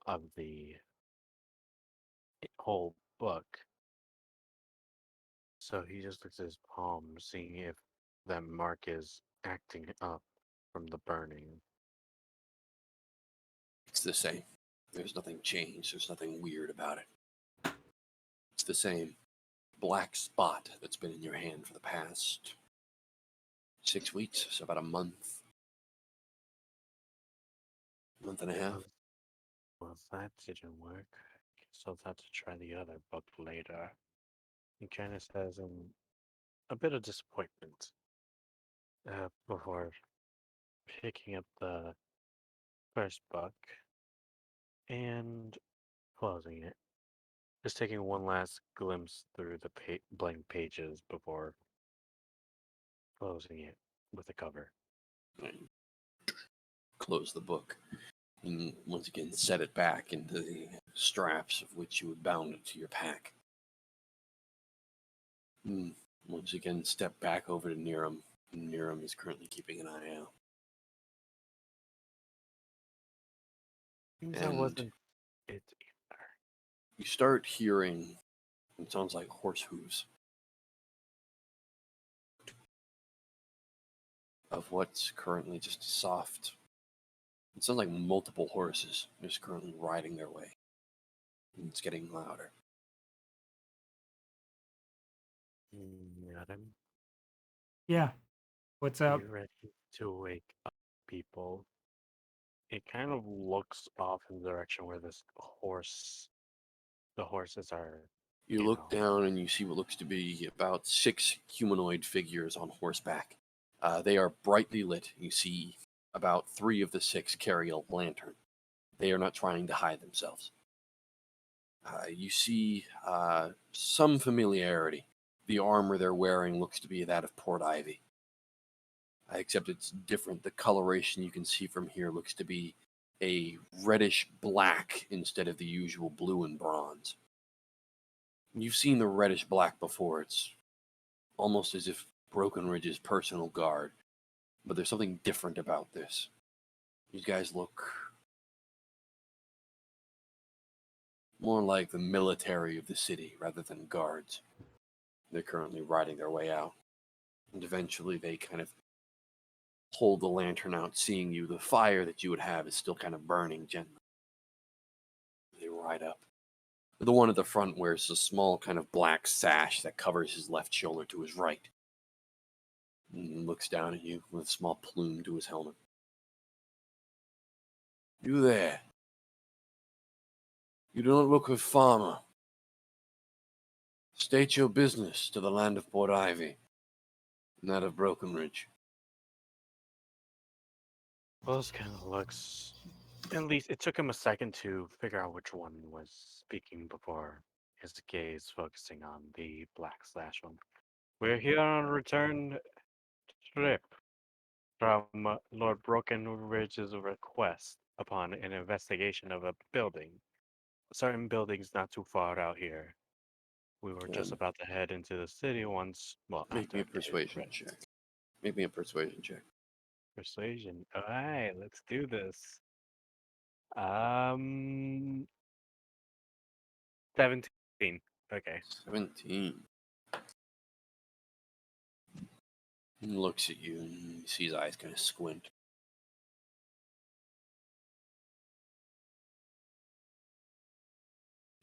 of the whole book. So he just looks at his palm, seeing if that mark is acting up from the burning. It's the same. There's nothing changed. There's nothing weird about it. It's the same black spot that's been in your hand for the past 6 weeks, so about a month. Month and a half. Well, if that didn't work, I guess I'll have to try the other book later. He kind of says in a bit of disappointment before picking up the first book and closing it. Just taking one last glimpse through the blank pages before closing it with a cover. And close the book. And once again, set it back into the straps of which you had bound it to your pack. And once again, step back over to Niram. Niram is currently keeping an eye out. That And wasn't it either. you start hearing, it sounds like horse hooves, of what's currently just soft. It sounds like multiple horses just currently riding their way. And it's getting louder. Adam, Yeah. What's up? you ready to wake up, people? It kind of looks off in the direction where the horses are. You look down and you see what looks to be about 6 humanoid figures on horseback. They are brightly lit. You see about 3 of the 6 carry a lantern. They are not trying to hide themselves. You see some familiarity. The armor they're wearing looks to be that of Port Ivy. Except it's different. The coloration you can see from here looks to be a reddish black instead of the usual blue and bronze. You've seen the reddish black before. It's almost as if Broken Ridge's personal guard. But there's something different about this. These guys look more like the military of the city rather than guards. They're currently riding their way out. And eventually they kind of hold the lantern out, seeing you. The fire that you would have is still kind of burning gently. They ride up. The one at the front wears a small kind of black sash that covers his left shoulder to his right. And looks down at you with a small plume to his helmet. You there. You do not look a farmer. State your business to the land of Port Ivy, and that of Broken Ridge. Wells kind of looks. At least it took him a second to figure out which one was speaking before his gaze focusing on the black slash one. We're here on a return trip from Lord Broken Ridge's request upon an investigation of a building. Certain buildings not too far out here. We were just about to head into the city once. Well, Make me a after getting persuasion ready. check. Make me a persuasion check. Persuasion. All right, let's do this. 17. Okay. 17. He looks at you and you see his eyes kind of squint.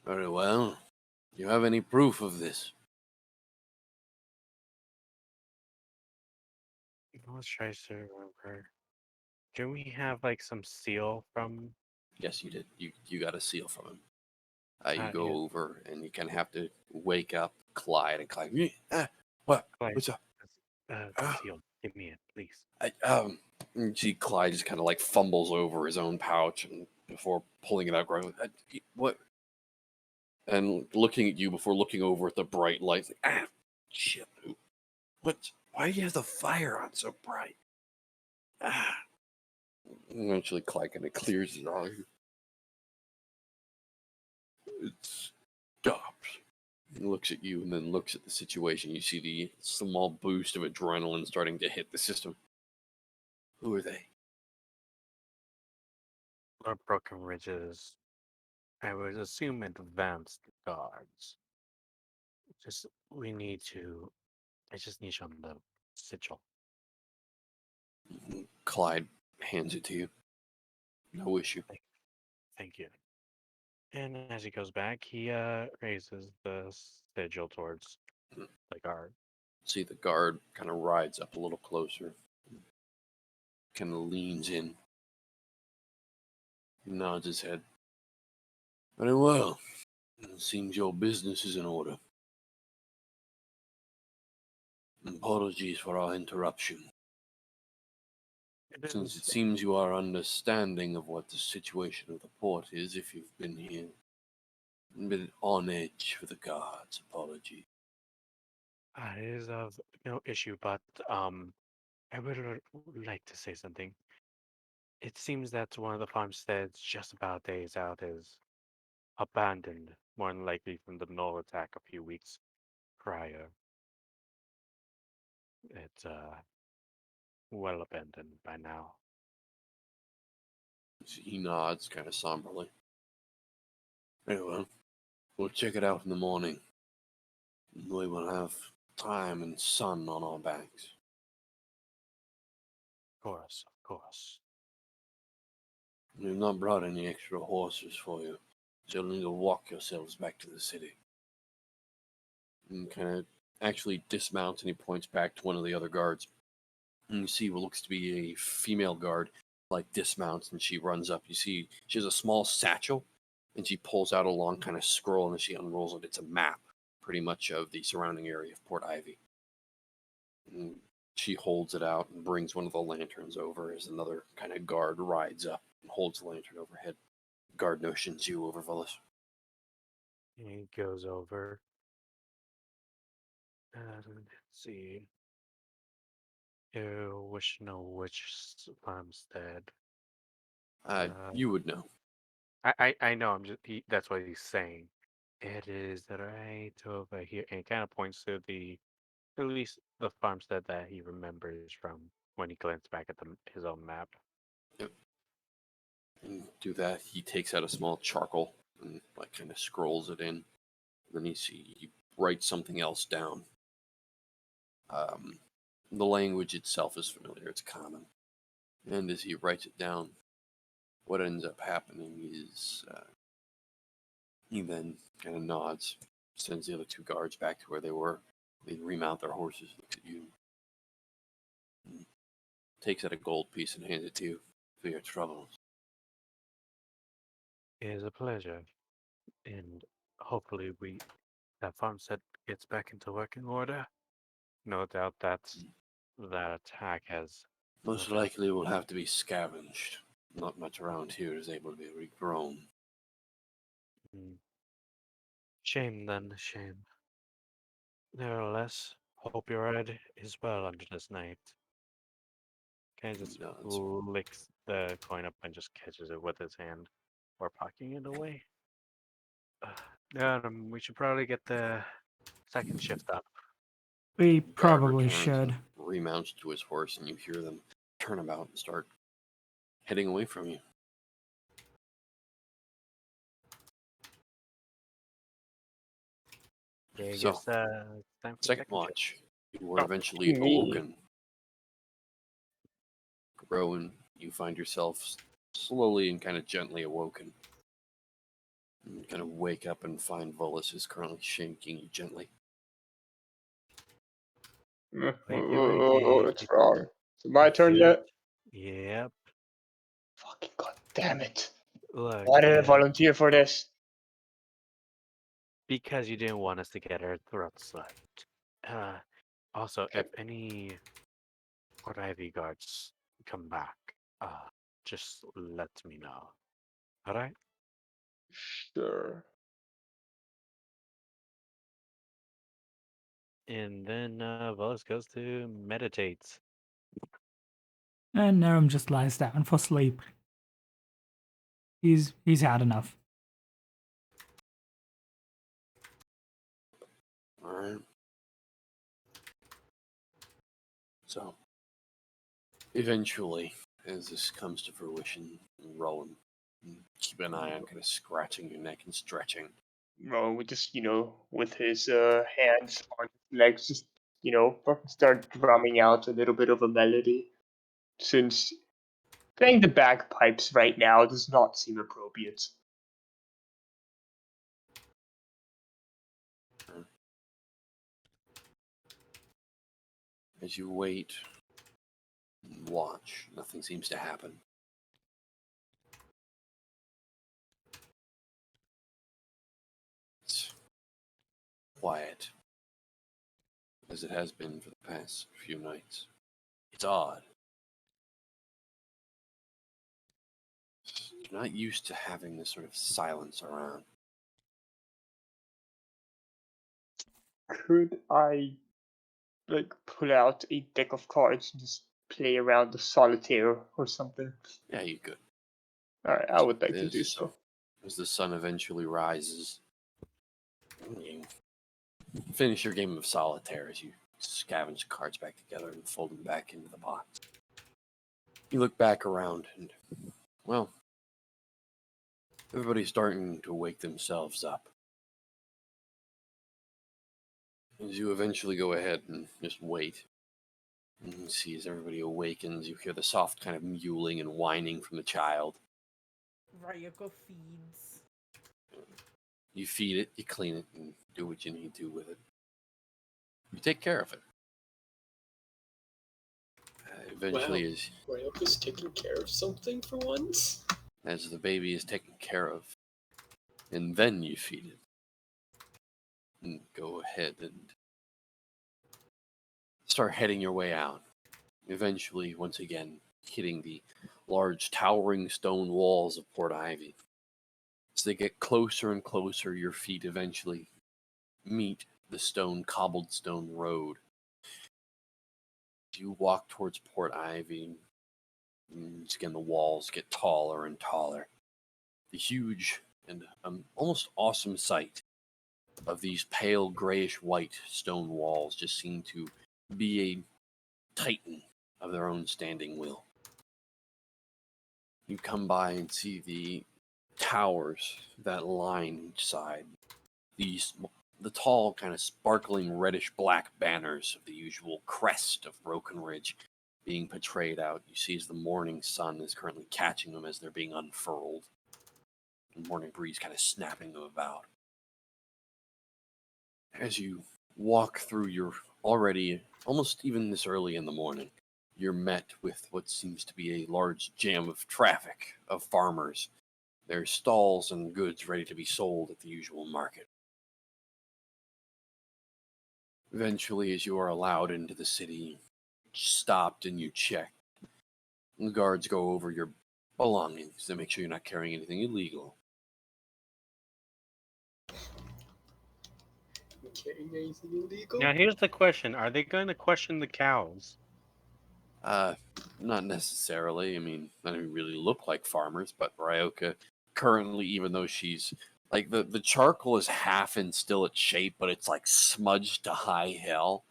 Very well. Do you have any proof of this? Let's try to remember. Do we have like some seal from? Yes, you did. You got a seal from him. You Yeah. go over and you kind of have to wake up Clyde, and Clyde, what? Like, What's up? seal. Give me it, please. And you see Clyde just kind of like fumbles over his own pouch and before pulling it out, going, what? And looking at you before looking over at the bright lights, like, shit. What? Why do you have the fire on so bright? Eventually, Clyde kind of clears his eye. It stops. He looks at you and then looks at the situation. You see the small boost of adrenaline starting to hit the system. Who are they? Lord Broken Ridges. I would assume advanced guards. We need to. I just need to show them the sigil. Clyde hands it to you. No issue. Thank you. And as he goes back, he raises the sigil towards the guard. See the guard kind of rides up a little closer. Kind of leans in. He nods his head. Very well. It seems your business is in order. Apologies for our interruption. Since it seems you are understanding of what the situation of the port is, if you've been here, been on edge for the guards, apology. It is of no issue, but I would like to say something. It seems that one of the farmsteads just about days out is abandoned, more than likely from the null attack a few weeks prior. It's well abandoned by now. He nods kind of somberly. Very well. We'll check it out in the morning. We will have time and sun on our backs. Of course. We've not brought any extra horses for you, so you'll need to walk yourselves back to the city. And kind of actually dismounts and he points back to one of the other guards. And you see what looks to be a female guard, like dismounts and she runs up. You see she has a small satchel and she pulls out a long kind of scroll and as she unrolls it, it's a map pretty much of the surrounding area of Port Ivy. And she holds it out and brings one of the lanterns over as another kind of guard rides up and holds the lantern overhead. Guard notions you over, Vullis. He goes over. Let's see. You wish to know which farmstead? You would know. I know. That's what he's saying. It is right over here, and he kind of points to at least the farmstead that he remembers from when he glanced back at his own map. Yep. And do that. He takes out a small charcoal and like kind of scrolls it in. And then he writes something else down. The language itself is familiar. It's common. And as he writes it down, what ends up happening is he then kind of nods, sends the other two guards back to where they were. They remount their horses, looks at you, takes out a gold piece and hands it to you for your troubles. It is a pleasure, and hopefully that farmstead gets back into working order. No doubt that attack has. Most likely will have to be scavenged. Not much around here is able to be regrown. Shame then, shame. Nevertheless, hope your head is well under this night. Kind of just licks the coin up and just catches it with his hand, or pocketing it away. We should probably get the second shift up. We Guard probably returns should. and remounts to his horse, and you hear them turn about and start heading away from you. Yeah, I So, guess time for second shift. watch, you were eventually me. awoken Rowan, you find yourself slowly and kind of gently awoken. You kind of wake up and find Volus is currently shaking you gently. What's wrong? Is it my turn yet? Yep. Fucking goddamn it. Look, Why did I volunteer for this? because you didn't want us to get our throats slit. Also, if any Port Ivy guards come back, just let me know. All right? Sure. And then Velas goes to meditate. And Nerem just lies down for sleep. He's had enough. Alright. So, eventually, as this comes to fruition, Rowan, keep an eye on kind of scratching your neck and stretching. Rowan would just, with his hands on his legs, just, start drumming out a little bit of a melody. Since playing the bagpipes right now does not seem appropriate. As you wait and watch, nothing seems to happen. It's quiet, as it has been for the past few nights. It's odd. You're not used to having this sort of silence around. Could I, pull out a deck of cards and just play around the solitaire or something? Yeah, you could. Alright, I would like to do This, so. as the sun eventually rises, you finish your game of solitaire as you scavenge the cards back together and fold them back into the box. You look back around and, well, everybody's starting to wake themselves up. As you eventually go ahead and just wait, and you see as everybody awakens, you hear the soft kind of mewling and whining from the child. Ryoko feeds. You feed it, you clean it, and do what you need to with it. You take care of it. Eventually, Ryoko's taking care of something for once. as the baby is taken care of, and then you feed it. And go ahead and start heading your way out. Eventually, once again, hitting the large towering stone walls of Port Ivy. As they get closer and closer, your feet eventually meet the cobbled stone road. As you walk towards Port Ivy, once again the walls get taller and taller. The huge and almost awesome sight of these pale grayish-white stone walls just seem to be a titan of their own standing will. You come by and see the towers that line each side. The tall, kind of sparkling reddish-black banners of the usual crest of Broken Ridge being portrayed out. You see as the morning sun is currently catching them as they're being unfurled. The morning breeze kind of snapping them about. As you walk through your already, almost even this early in the morning, you're met with what seems to be a large jam of traffic of farmers. There's stalls and goods ready to be sold at the usual market. Eventually, as you are allowed into the city, stopped and you check. The guards go over your belongings to make sure you're not carrying anything illegal. Carrying anything illegal? Now, here's the question. Are they going to question the cows? Not necessarily. I mean, none of them really look like farmers, but Ryoka currently, even though she's like the charcoal is half in still its shape, but it's like smudged to high hell.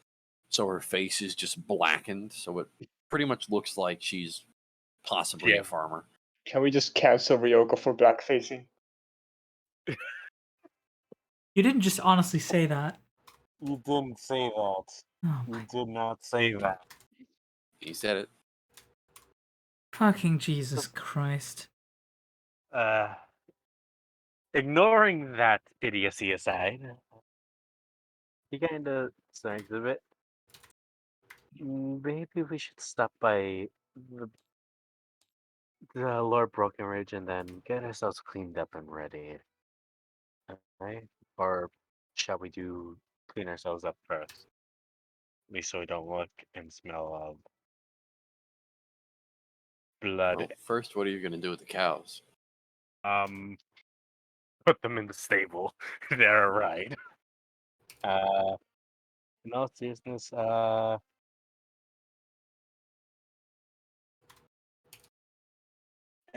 So her face is just blackened. So it pretty much looks like she's possibly Yeah. a farmer. Can we just cancel Ryoko for blackfacing? You didn't just honestly say that. You didn't say that. Oh You did not say that. He said it. Fucking Jesus Christ. Ignoring that idiocy aside, he kind of snags a bit. Maybe we should stop by the Lord Broken Ridge and then get ourselves cleaned up and ready. Right? Or shall we clean ourselves up first? At least so we don't look and smell of blood. Well, first, what are you going to do with the cows? Put them in the stable. They're a ride. In all seriousness, I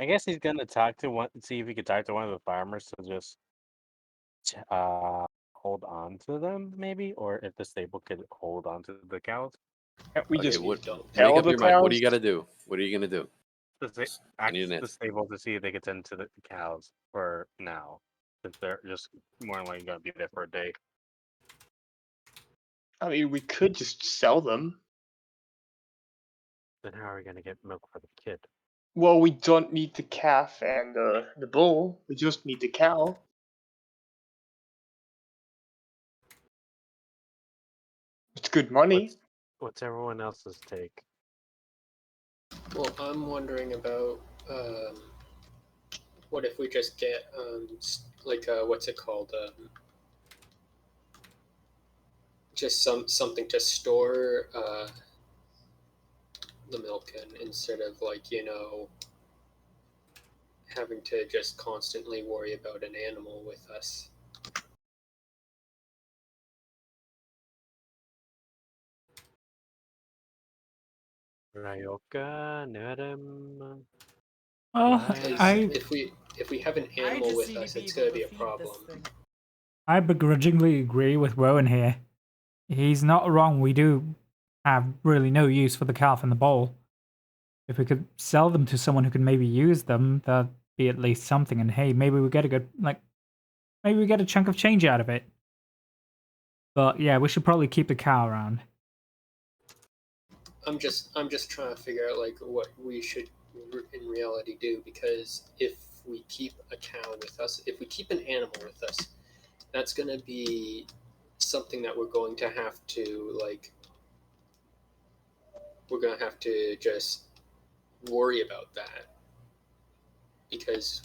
guess he's gonna see if he could talk to one of the farmers to just hold on to them, maybe, or if the stable could hold on to the cows. We Okay, just what, don't. make tell up the your mind. What are you cows. going to do? What are you going to do? I need an Ask the answer. stable to see if they could tend to the cows for now, since they're just more than likely gonna be there for a day. I mean, we could just sell them. Then how are we gonna get milk for the kid? Well, we don't need the calf and the bull. We just need the cow. It's good money. What's everyone else's take? Well, I'm wondering about what if we just get what's it called? Just something to store the milk in instead of having to just constantly worry about an animal with us. Ryoka, Nerem. Oh, Right. If we have an I animal just with need us, to be it's able gonna to be a feed problem. this thing. I begrudgingly agree with Rowan here. He's not wrong. We do have really no use for the calf and the bowl. If we could sell them to someone who could maybe use them, that'd be at least something. And hey, maybe we get maybe we get a chunk of change out of it. But yeah, we should probably keep the cow around. I'm just trying to figure out what we should in reality do, because if we keep a cow with us, if we keep an animal with us, that's going to be something that we're going to have to just worry about that, because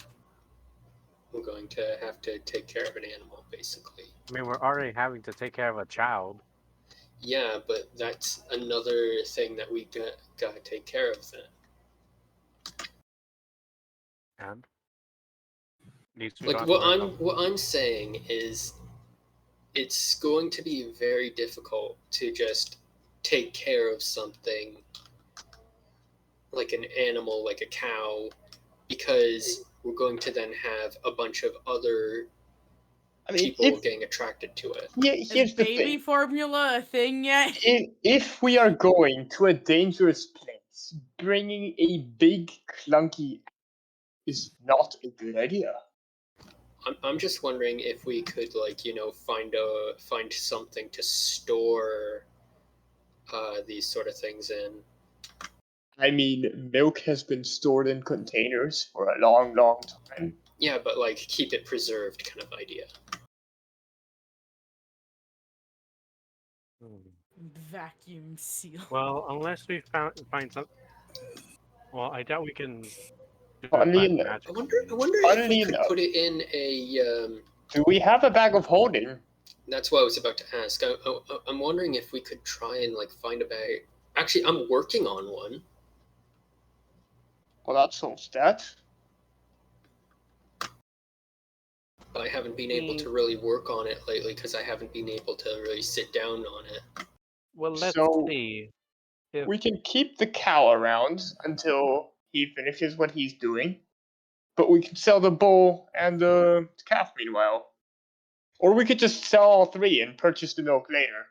we're going to have to take care of an animal basically. I mean, we're already having to take care of a child. Yeah, but that's another thing that we gotta take care of then. And What I'm saying is it's going to be very difficult to just take care of something like an animal, like a cow, because we're going to then have a bunch of other people getting attracted to it. Yeah, Is here's the baby thing. formula a thing yet? If we are going to a dangerous place, bringing a big clunky is not a good idea. I'm just wondering if we could find something to store these sort of things in. I mean, milk has been stored in containers for a long, long time. Yeah, but keep it preserved kind of idea. Vacuum seal. Well, unless we find some. Well, I doubt we can do Funnily it by enough- magic. I wonder if Funnily we could enough. put it in a. Do we have a bag of holding? That's what I was about to ask. I'm wondering if we could try and find a bag. Actually, I'm working on one. Well, that solves that. But I haven't been able to really work on it lately because I haven't been able to really sit down on it. Well, let's So- see. We can keep the cow around until he finishes what he's doing, but we can sell the bull and the calf meanwhile. Or we could just sell all three and purchase the milk later.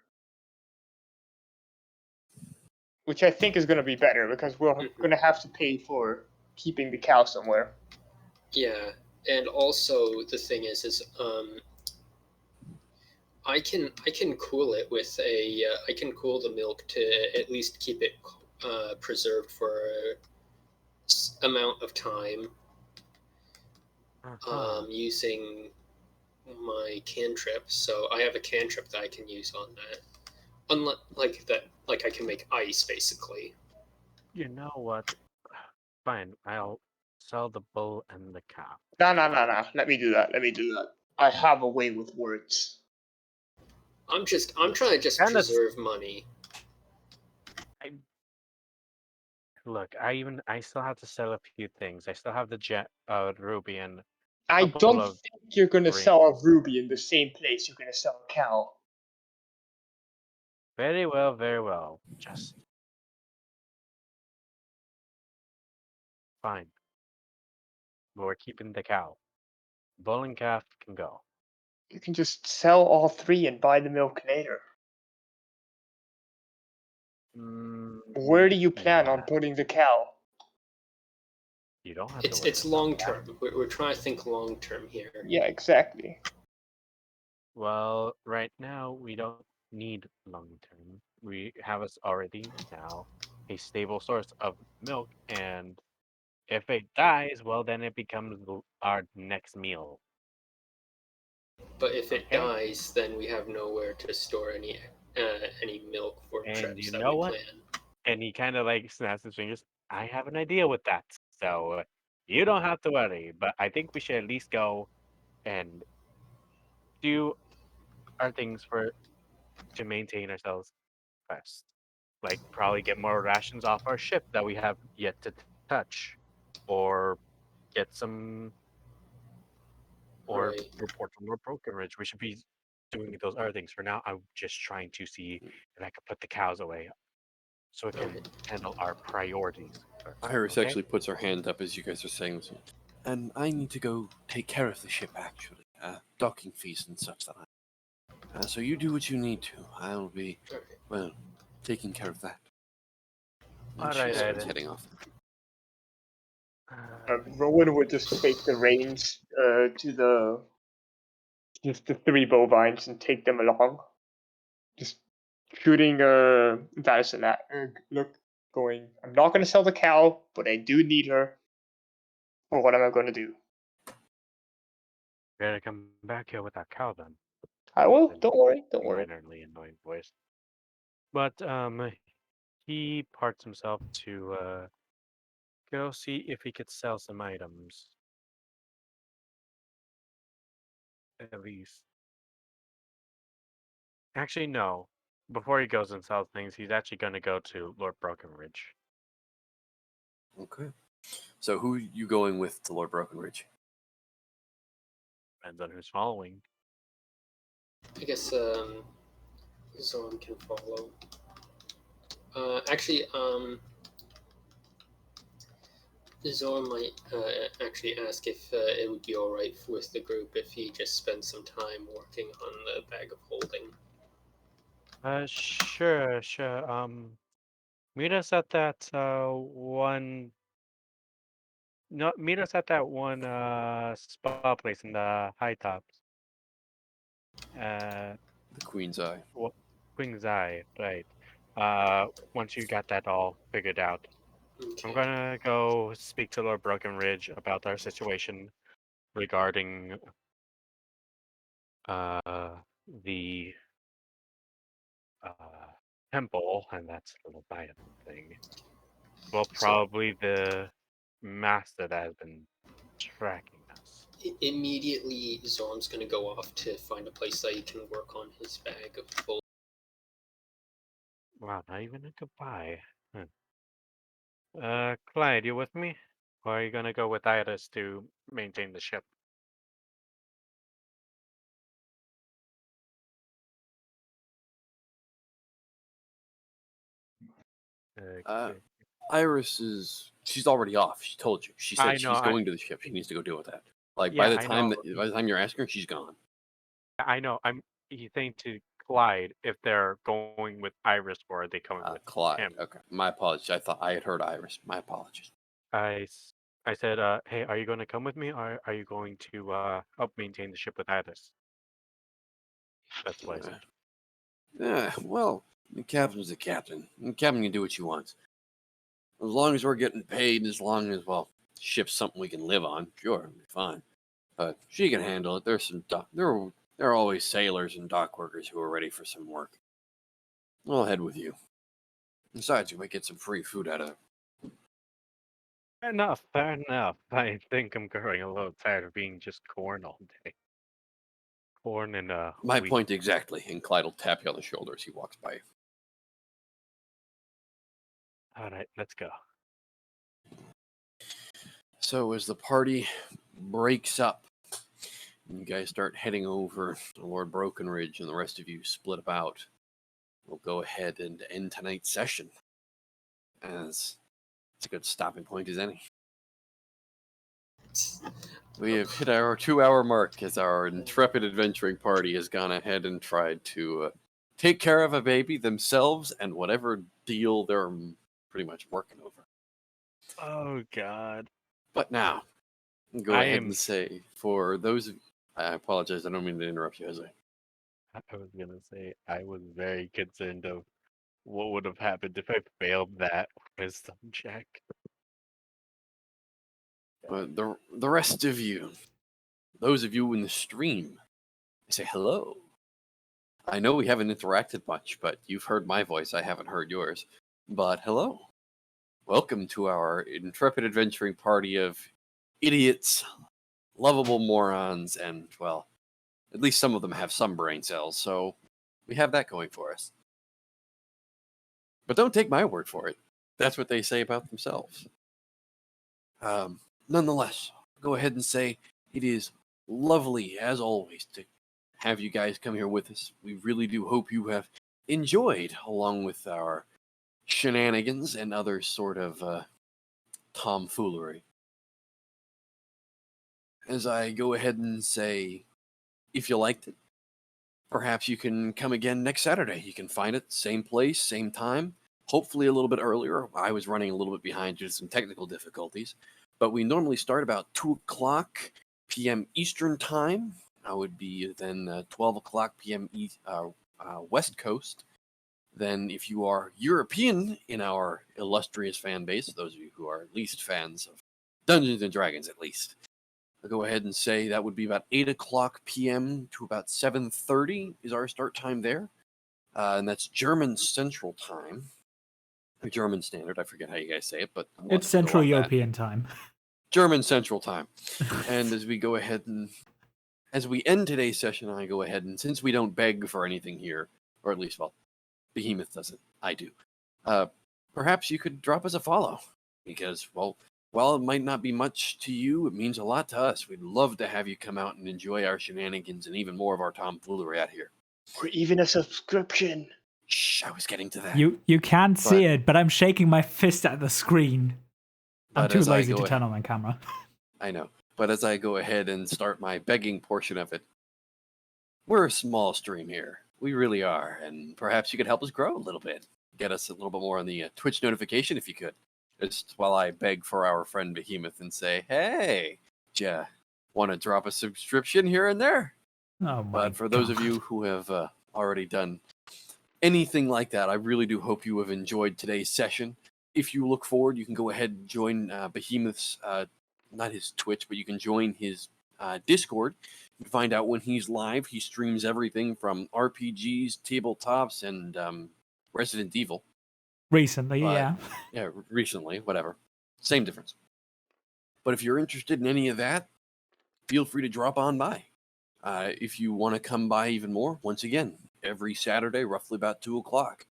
Which I think is going to be better because we're going to have to pay for keeping the cow somewhere. Yeah, and also the thing is I can cool it with I can cool the milk to at least keep it preserved for amount of time Uh-huh. using my cantrip. So I have a cantrip that I can use on that. Unlike like that, like I can make ice basically. You know what? Fine, I'll sell the bull and the cow. No. Let me do that. I have a way with words. I'm trying to just And that's preserve money. look. I still have to sell a few things. I still have the ruby and I couple don't of think you're gonna sell a rings. ruby in the same place you're gonna sell a cow. Very well, very well. Just fine. But we're keeping the cow. Bull and calf can go. You can just sell all three and buy the milk later. Where do you plan on Yeah, putting the cow? you don't have to worry It's about long that. term. We're trying to think long term here. Yeah, exactly. Well, right now we don't need long term. We have us already now a stable source of milk, and if it dies, well, then it becomes our next meal. But if it Okay. dies, then we have nowhere to store any milk for And trips you that know we what? plan. And he kind of like snaps his fingers. I have an idea with that. So you don't have to worry, but I think we should at least go and do our things to maintain ourselves first. Like probably get more rations off our ship that we have yet to touch, or get some, or Right. report to Lord Brokenridge. We should be doing those other things. For now, I'm just trying to see if I can put the cows away so it can Alright. handle our priorities first. Iris Okay? actually puts her hand up as you guys are saying this. And I need to go take care of the ship, actually. Docking fees and such that so you do what you need to. I'll be, Alright. well, taking care of that. And All she right, starts Aiden. heading off. Rowan would just take the reins to the three bovines and take them along. Just shooting Madison at look, going, I'm not gonna sell the cow, but I do need her. Well, what am I gonna do? Better come back here with that cow then. I will, In don't worry, don't worry. minorly annoying voice. But he parts himself to go see if he could sell some items. At least. Actually, no. Before he goes and sells things, he's actually going to go to Lord Brokenridge. Okay. So who you going with to Lord Brokenridge? Depends on who's following. I guess Zorn can follow. Actually, Zorn might actually ask if it would be alright with the group if he just spent some time working on the bag of holding. Sure, sure. Meet us at that one. No, meet us at that one spa place in the high tops. Uh, The Queen's Eye. Queen's Eye, right? Once you got that all figured out, I'm Okay. gonna go speak to Lord Brokenridge about our situation regarding the uh temple, and that's a little biased thing. Well, So probably the master that has been tracking us. immediately, Zorm's gonna go off to find a place that he can work on his bag of holding. Wow, not even a goodbye. Clyde, you with me? Or are you gonna go with Iris to maintain the ship? Okay. Iris she's already off. She told you. She I said know. she's going to the ship. She needs to go deal with that. Like by Yeah, the I time know. by the time you're asking her, she's gone. I know. He's saying to Clyde if they're going with Iris or are they coming with Clyde. him. Okay. My apologies. I thought I had heard Iris. My apologies. I said, hey, are you going to come with me, or are you going to help maintain the ship with Iris? That's what I said. Yeah, well, the captain's the captain. The captain can do what she wants. As long as we're getting paid, as long as, well, ship's something we can live on, sure, it'll be fine. But she can handle it. There's some there are always sailors and dock workers who are ready for some work. I'll head with you. Besides, you might get some free food out of it. Fair enough, fair enough. I think I'm growing a little tired of being just corn all day. Corn and My wheat. point exactly. And Clyde will tap you on the shoulder as he walks by you. All right, let's go. So as the party breaks up, you guys start heading over to Lord Brokenridge, and the rest of you split about. We'll go ahead and end tonight's session, as it's a good stopping point as any. We have hit our 2-hour mark as our intrepid adventuring party has gone ahead and tried to take care of a baby themselves and whatever deal they're pretty much working over. Oh God. But now, go I ahead am and say, for those of I apologize, I don't mean to interrupt you, Jose. I was gonna say I was very concerned of what would have happened if I failed that wisdom check. But the rest of you, those of you in the stream, say hello. I know we haven't interacted much, but you've heard my voice. I haven't heard yours. But hello. Welcome to our intrepid adventuring party of idiots, lovable morons, and, well, at least some of them have some brain cells, so we have that going for us. But don't take my word for it. That's what they say about themselves. Nonetheless, go ahead and say it is lovely, as always, to have you guys come here with us. We really do hope you have enjoyed, along with our shenanigans and other sort of tomfoolery. As I go ahead and say, if you liked it, perhaps you can come again next Saturday. You can find it, same place, same time, hopefully a little bit earlier. I was running a little bit behind due to some technical difficulties, but we normally start about 2 o'clock p.m. Eastern Time. I would be then 12 o'clock p.m. West Coast. Then if you are European in our illustrious fan base, those of you who are at least fans of Dungeons & Dragons at least, I'll go ahead and say that would be about 8 o'clock p.m. to about 7:30 is our start time there. And that's German Central Time. Or German Standard, I forget how you guys say it, but It's Central European time. German Central Time. And as we go ahead and as we end today's session, I go ahead and, since we don't beg for anything here, or at least, well, Behemoth doesn't, I do. Perhaps you could drop us a follow, because, well, while it might not be much to you, it means a lot to us. We'd love to have you come out and enjoy our shenanigans and even more of our tomfoolery out here. Or even a subscription. Shh, I was getting to that. You can't see it, but I'm shaking my fist at the screen. I'm But too as I lazy go to turn ahead- on my camera. I know. But as I go ahead and start my begging portion of it, we're a small stream here. We really are. And perhaps you could help us grow a little bit. Get us a little bit more on the Twitch notification if you could. Just while I beg for our friend Behemoth and say, hey, do want to drop a subscription here and there? Oh my But for those of God. you who have already done anything like that, I really do hope you have enjoyed today's session. If you look forward, you can go ahead and join Behemoth's, not his Twitch, but you can join his Discord. You can find out when he's live. He streams everything from RPGs, tabletops, and Resident Evil. Recently, But- yeah. Yeah, recently, whatever. Same difference. But if you're interested in any of that, feel free to drop on by. If you want to come by even more, once again, every Saturday, roughly about 2 o'clock.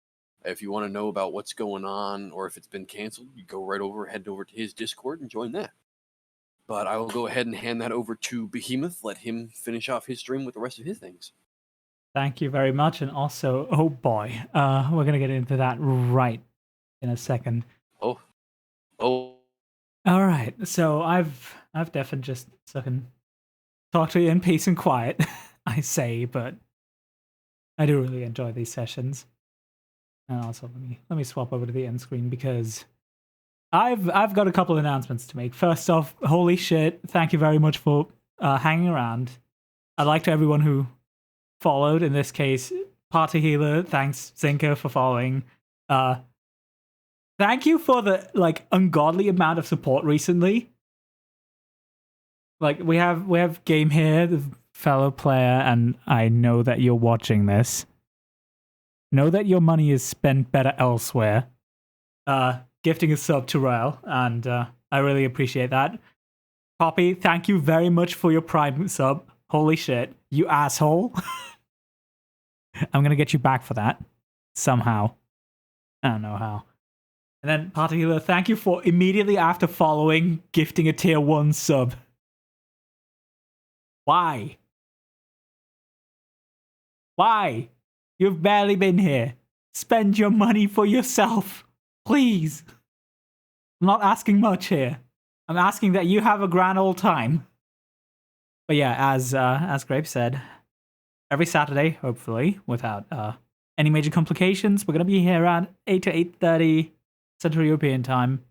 If you want to know about what's going on or if it's been canceled, you go right over, head over to his Discord and join that. But I will go ahead and hand that over to Behemoth, let him finish off his stream with the rest of his things. Thank you very much. And also, oh boy, we're going to get into that right in a second. Oh. All right. So I've definitely just fucking talked to you in peace and quiet, I say, but I do really enjoy these sessions. And also, let me swap over to the end screen because I've got a couple of announcements to make. First off, holy shit, thank you very much for hanging around. I'd like to everyone who followed, in this case, Party Healer, thanks Zinka for following. thank you for the like ungodly amount of support recently. Like we have Game here, the fellow player, and I know that you're watching this. Know that your money is spent better elsewhere. Gifting a sub to Rael, and I really appreciate that. Poppy, thank you very much for your Prime sub. Holy shit, you asshole. I'm gonna get you back for that. Somehow. I don't know how. And then Particular, thank you for immediately after following, gifting a tier 1 sub. Why? Why? You've barely been here. Spend your money for yourself. Please. I'm not asking much here. I'm asking that you have a grand old time. But yeah, as Grape said, every Saturday, hopefully, without any major complications, we're gonna be here around 8 to 8:30 Central European time,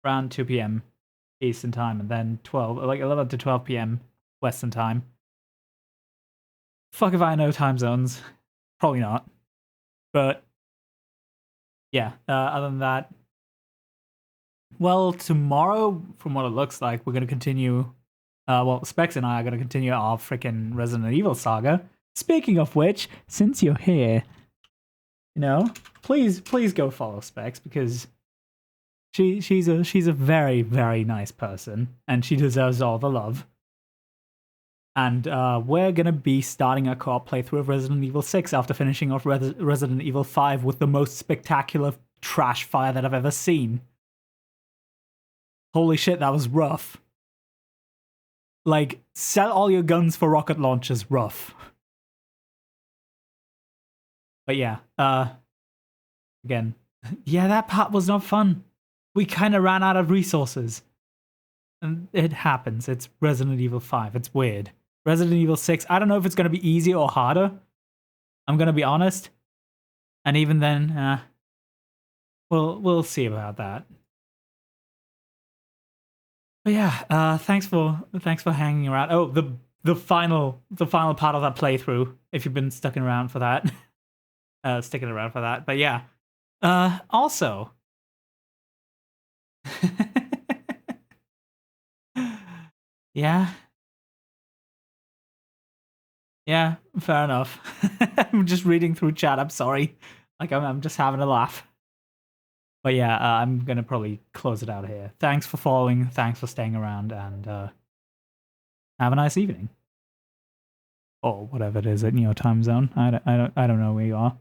around 2 p.m. Eastern time, and then 11 to 12 p.m. Western time. Fuck if I know time zones. Probably not. But yeah, other than that, well, tomorrow, from what it looks like, we're going to continue. Specs and I are going to continue our freaking Resident Evil saga. Speaking of which, since you're here, please go follow Specs, because she's a very, very nice person, and she deserves all the love. And we're going to be starting a co-op playthrough of Resident Evil 6 after finishing off Resident Evil 5 with the most spectacular trash fire that I've ever seen. Holy shit, that was rough. Like, sell all your guns for rocket launchers, rough. But yeah, again, yeah, that part was not fun. We kind of ran out of resources. And it happens. It's Resident Evil 5. It's weird. Resident Evil 6, I don't know if it's going to be easier or harder. I'm going to be honest. And even then, we'll see about that. But yeah, thanks for hanging around. Oh, the final part of that playthrough, if you've been sticking around for that. But yeah. Also, yeah. Yeah, fair enough. I'm just reading through chat. I'm sorry. Like, I'm just having a laugh. But yeah, I'm going to probably close it out here. Thanks for following. Thanks for staying around. And have a nice evening. Or whatever it is in your time zone. I don't know where you are.